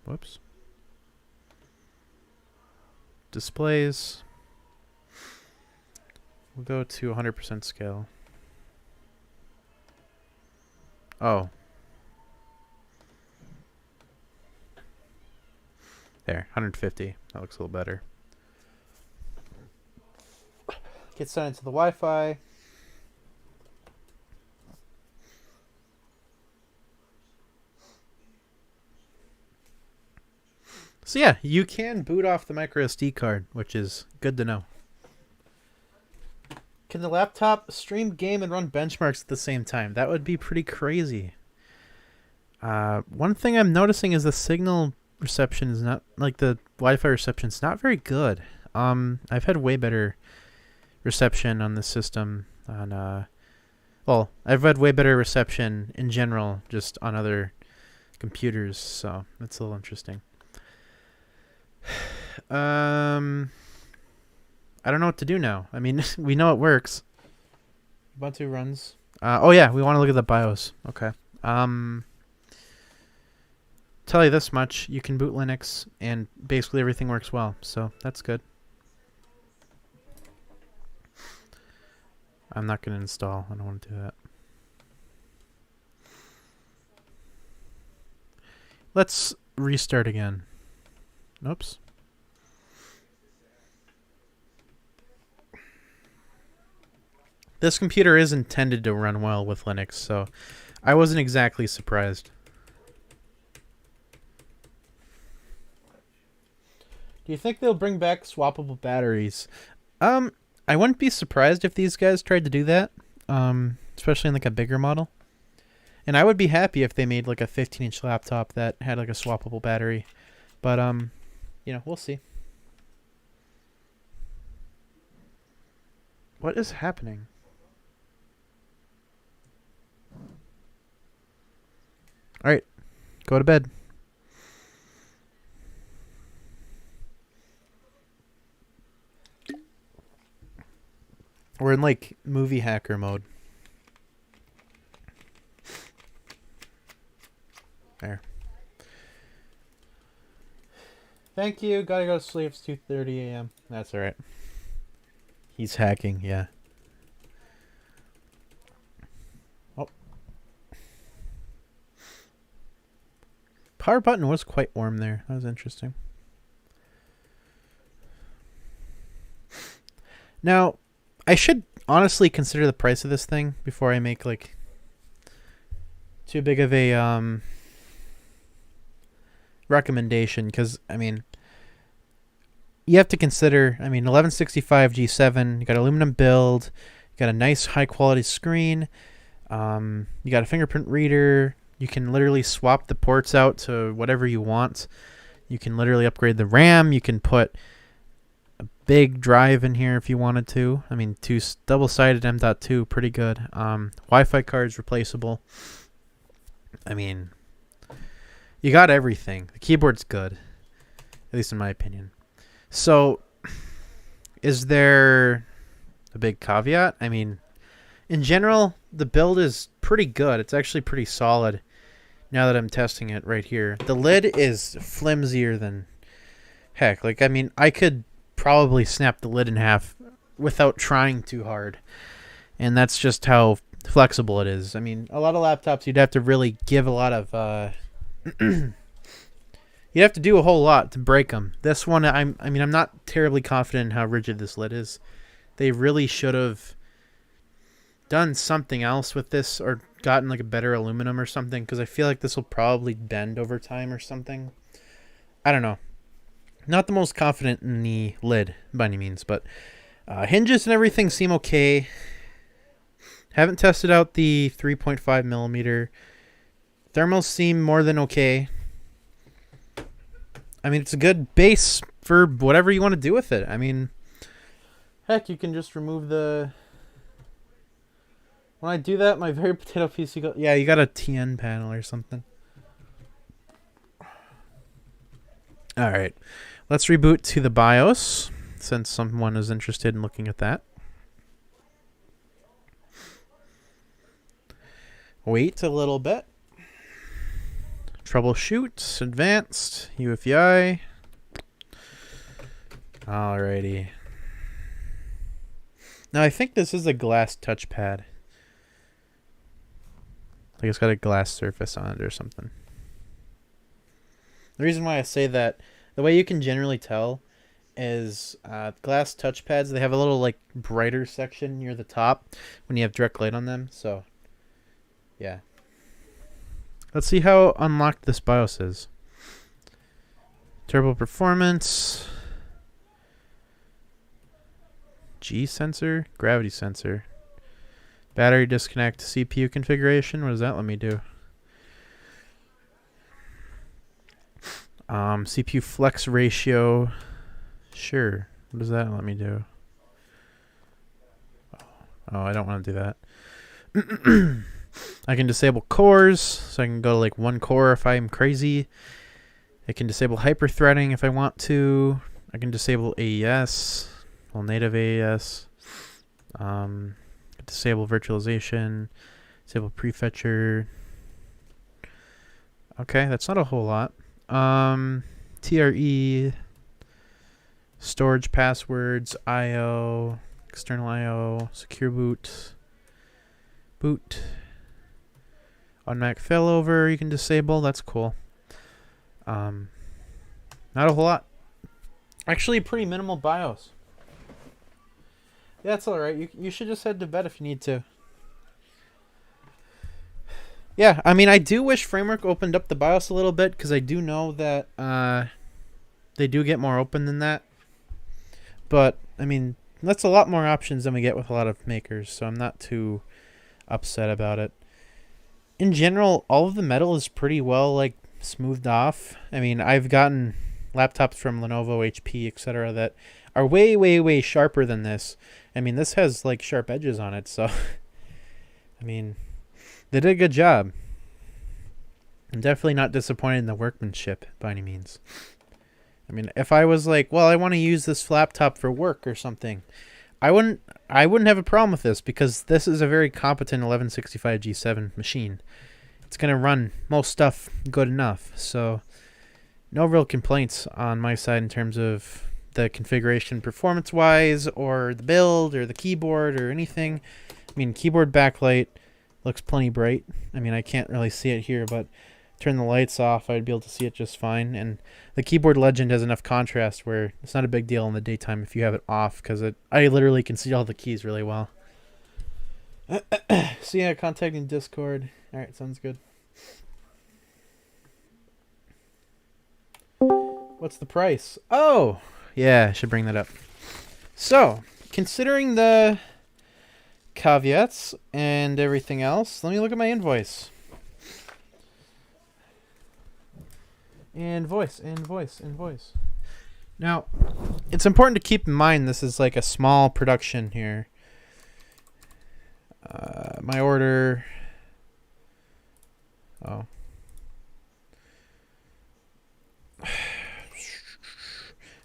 Whoops. Displays. We'll go to 100% scale. Oh. There, 150. That looks a little better. Get sent into the Wi-Fi. So yeah, you can boot off the micro SD card, which is good to know. Can the laptop stream game and run benchmarks at the same time? That would be pretty crazy. One thing I'm noticing is the signal reception is not, like the Wi-Fi reception is not very good. I've had way better reception on this system on well, I've had way better reception in general just on other computers, so that's a little interesting. I don't know what to do now. I mean, we know it works. Ubuntu runs. Oh yeah, we want to look at the BIOS. Okay. Tell you this much, you can boot Linux and basically everything works well, so that's good. I'm not going to install. I don't want to do that. Let's restart again. Oops. This computer is intended to run well with Linux, so I wasn't exactly surprised. Do you think they'll bring back swappable batteries? I wouldn't be surprised if these guys tried to do that, especially in like a bigger model. And I would be happy if they made like a 15-inch laptop that had like a swappable battery. But you know, we'll see. What is happening? All right, go to bed. We're in like movie hacker mode. There. Thank you. Gotta go to sleep. It's 2:30 a.m. That's all right. He's hacking, yeah. Oh. Power button was quite warm there. That was interesting. Now, I should honestly consider the price of this thing before I make like too big of a recommendation because, I mean, you have to consider, I mean, 1165 G7, you got aluminum build, you got a nice high quality screen, you got a fingerprint reader, you can literally swap the ports out to whatever you want. You can literally upgrade the RAM, you can put a big drive in here if you wanted to. I mean, double-sided M.2, pretty good. Wi-Fi cards replaceable. I mean, you got everything. The keyboard's good, at least in my opinion. So, is there a big caveat? I mean, in general, the build is pretty good. It's actually pretty solid now that I'm testing it right here. The lid is flimsier than heck. Like, I mean, I could probably snap the lid in half without trying too hard. And that's just how flexible it is. I mean, a lot of laptops, you'd have to really give a lot of... you'd have to do a whole lot to break them. This one, I mean, I'm not terribly confident in how rigid this lid is. They really should have done something else with this or gotten like a better aluminum or something, because I feel like this will probably bend over time or something. I don't know. Not the most confident in the lid by any means, but hinges and everything seem okay. Haven't tested out the 3.5 millimeter. Thermals seem more than okay. I mean, it's a good base for whatever you want to do with it. I mean, heck, you can just remove the... When I do that, my very potato piece, yeah, you got a TN panel or something. All right, let's reboot to the BIOS since someone is interested in looking at that. Wait a little bit. Troubleshoot, advanced, UEFI. Alrighty. Now I think this is a glass touchpad. Like it's got a glass surface on it or something. The reason why I say that, the way you can generally tell is glass touchpads, they have a little like brighter section near the top when you have direct light on them. So yeah. Let's see how unlocked this BIOS is. Turbo performance. G sensor, gravity sensor. Battery disconnect, CPU configuration. What does that let me do? CPU flex ratio. Sure. What does that let me do? Oh, I don't want to do that. I can disable cores, so I can go to like one core if I'm crazy. I can disable hyper-threading if I want to. I can disable AES, well, native AES. Disable virtualization, disable prefetcher. Okay, that's not a whole lot. TRE, storage passwords, IO, external IO, secure boot, boot. Automatic failover you can disable. That's cool. Not a whole lot. Actually, pretty minimal BIOS. Yeah, that's alright. You should just head to bed if you need to. Yeah, I mean, I do wish Framework opened up the BIOS a little bit, because I do know that they do get more open than that. But, I mean, that's a lot more options than we get with a lot of makers, so I'm not too upset about it. In general, all of the metal is pretty well, like, smoothed off. I mean, I've gotten laptops from Lenovo, HP, etc. that are way, way, way sharper than this. I mean, this has, like, sharp edges on it, so... I mean, they did a good job. I'm definitely not disappointed in the workmanship, by any means. I mean, if I was like, well, I want to use this laptop for work or something, I wouldn't have a problem with this, because this is a very competent 1165 G7 machine. It's going to run most stuff good enough, so no real complaints on my side in terms of the configuration performance-wise, or the build, or the keyboard, or anything. I mean, keyboard backlight looks plenty bright. I mean, I can't really see it here, but turn the lights off, I'd be able to see it just fine. And the keyboard legend has enough contrast where it's not a big deal in the daytime if you have it off, because I literally can see all the keys really well. So yeah, contacting Discord. Alright, sounds good. What's the price? Oh, yeah, I should bring that up. So, considering the caveats and everything else, let me look at my invoice. Invoice. Now, it's important to keep in mind this is like a small production here. My order. Oh.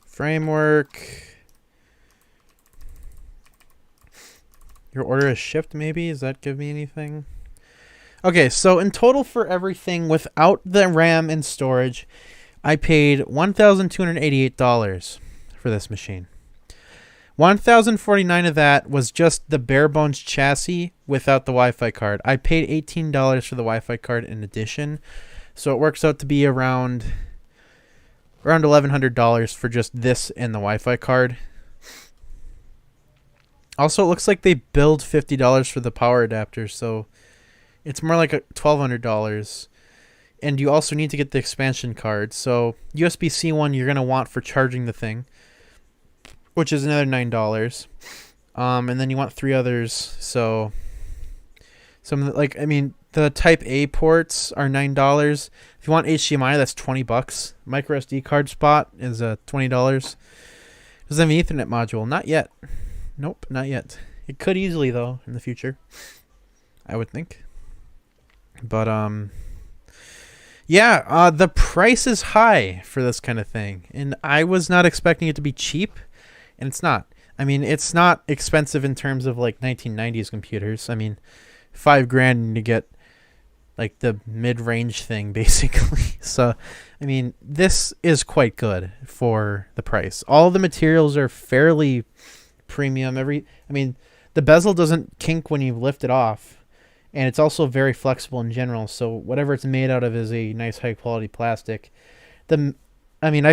Framework. Your order is shipped, maybe? Does that give me anything? Okay, so in total for everything without the RAM and storage, I paid $1,288 for this machine. $1,049 of that was just the bare bones chassis without the Wi-Fi card. I paid $18 for the Wi-Fi card in addition, so it works out to be around $1,100 for just this and the Wi-Fi card. Also, it looks like they billed $50 for the power adapter, so it's more like $1,200. And you also need to get the expansion card. So USB-C one you're going to want for charging the thing, which is another $9. And then you want 3 others. So the Type A ports are $9. If you want HDMI, that's $20. Micro SD card spot is $20. Does it have an Ethernet module? Not yet. Nope, not yet. It could easily though in the future, I would think. But yeah, the price is high for this kind of thing, and I was not expecting it to be cheap, and it's not. I mean, it's not expensive in terms of like 1990s computers. I mean, $5,000 to get like the mid-range thing basically. So, I mean, this is quite good for the price. All the materials are fairly premium. The bezel doesn't kink when you lift it off, and it's also very flexible in general, so whatever it's made out of is a nice high quality plastic. I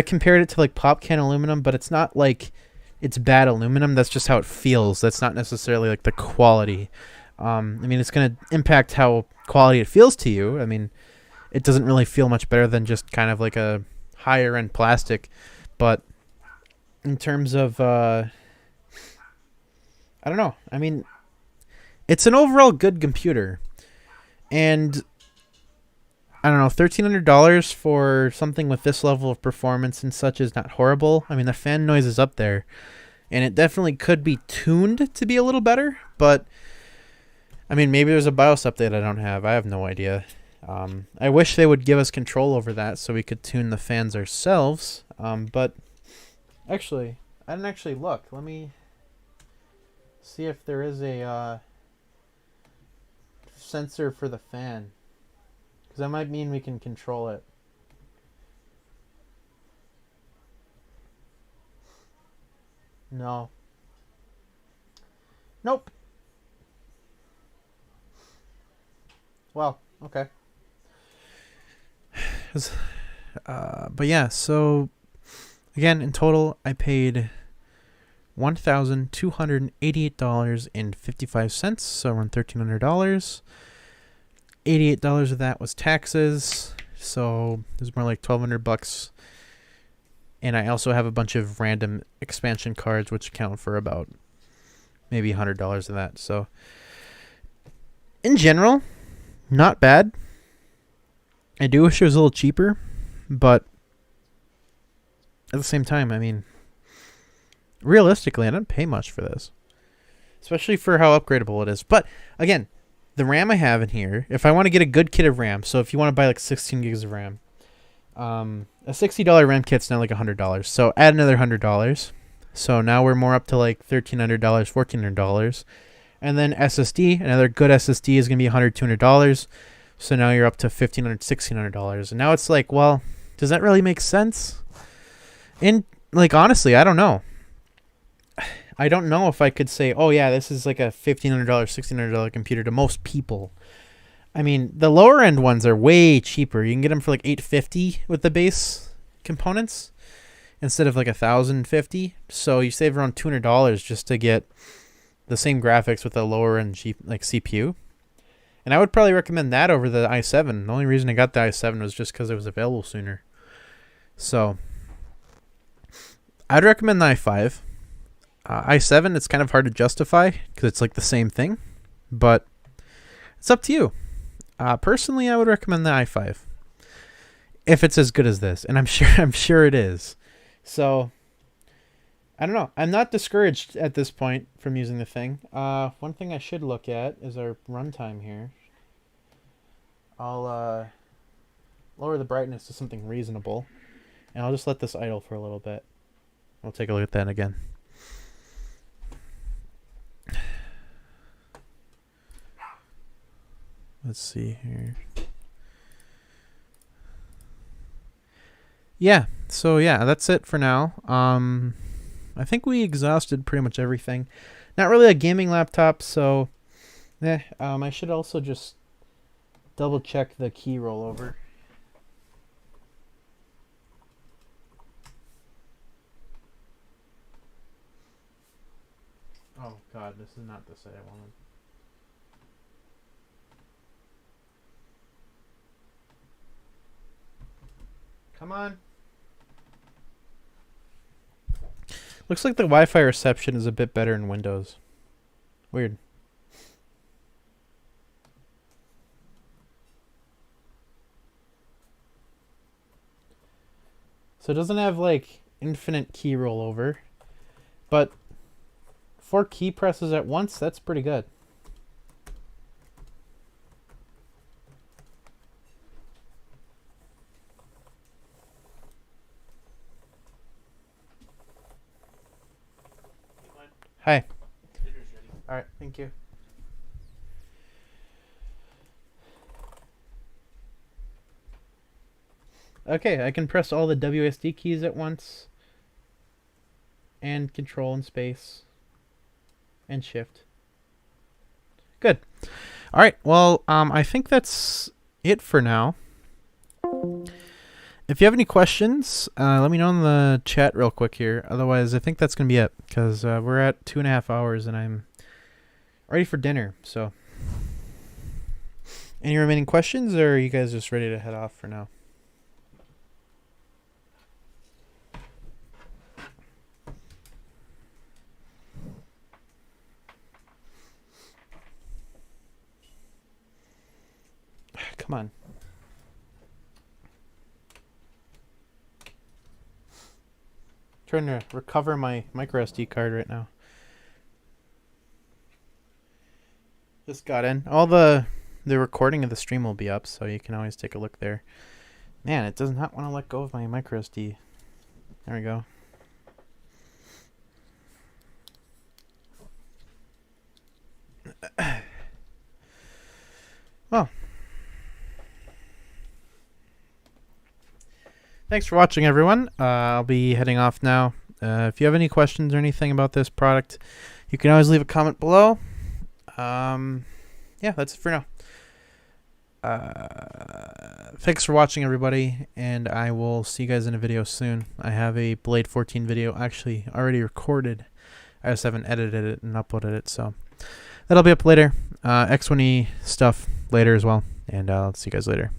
compared it to like pop can aluminum, but it's not like it's bad aluminum. That's just how it feels. That's not necessarily like the quality. It's going to impact how quality it feels to you. I mean, it doesn't really feel much better than just kind of like a higher end plastic, but in terms of I don't know. I mean, it's an overall good computer, and I don't know, $1,300 for something with this level of performance and such is not horrible. I mean, the fan noise is up there, and it definitely could be tuned to be a little better, but I mean, maybe there's a BIOS update I don't have. I have no idea. I wish they would give us control over that so we could tune the fans ourselves, but actually, I didn't actually look. Let me see if there is a sensor for the fan, because that might mean we can control it. No. Nope. Well, okay. But yeah, so again, in total, I paid $1,288.55, so around $1,300. $88 of that was taxes, so it was more like $1,200. And I also have a bunch of random expansion cards, which account for about maybe $100 of that. So in general, not bad. I do wish it was a little cheaper, but at the same time, I mean, realistically, I didn't pay much for this, especially for how upgradable it is. But again, the RAM I have in here, if I want to get a good kit of RAM, so if you want to buy like 16 gigs of RAM, a $60 RAM kit's now like $100. So add another $100. So now we're more up to like $1,300, $1,400. And then SSD, another good SSD is going to be $100, $200. So now you're up to $1,500, $1,600. And now it's like, well, does that really make sense? And like, honestly, I don't know. I don't know if I could say, oh yeah, this is like a $1,500, $1,600 computer to most people. I mean, the lower end ones are way cheaper. You can get them for like $850 with the base components instead of like $1,050. So you save around $200 just to get the same graphics with a lower end CPU. And I would probably recommend that over the i7. The only reason I got the i7 was just because it was available sooner. So I'd recommend the i5. i7, it's kind of hard to justify because it's like the same thing, but it's up to you. Personally, I would recommend the i5 if it's as good as this, and I'm sure it is. So I don't know. I'm not discouraged at this point from using the thing. One thing I should look at is our runtime here. I'll lower the brightness to something reasonable, and I'll just let this idle for a little bit. We'll take a look at that again. Let's see here. Yeah, so yeah, that's it for now. I think we exhausted pretty much everything. Not really a gaming laptop, so I should also just double check the key rollover. Oh god, this is not the site I wanted. Come on. Looks like the Wi-Fi reception is a bit better in Windows. Weird. So it doesn't have like infinite key rollover, but 4 key presses at once, that's pretty good. Hi. Dinner's ready. All right, thank you. Okay, I can press all the WSD keys at once, and control and space, and shift. Good. All right, well, I think that's it for now. If you have any questions, let me know in the chat real quick here. Otherwise, I think that's going to be it, because we're at 2.5 hours and I'm ready for dinner. So, any remaining questions, or are you guys just ready to head off for now? Come on. Trying to recover my micro SD card right now. Just got in. All the recording of the stream will be up, so you can always take a look there. Man, it does not want to let go of my micro SD. There we go. Well, thanks for watching, everyone. I'll be heading off now. If you have any questions or anything about this product, you can always leave a comment below. Yeah, that's it for now. Thanks for watching, everybody, and I will see you guys in a video soon. I have a Blade 14 video actually already recorded. I just haven't edited it and uploaded it, so that'll be up later. X1E stuff later as well, and I'll see you guys later.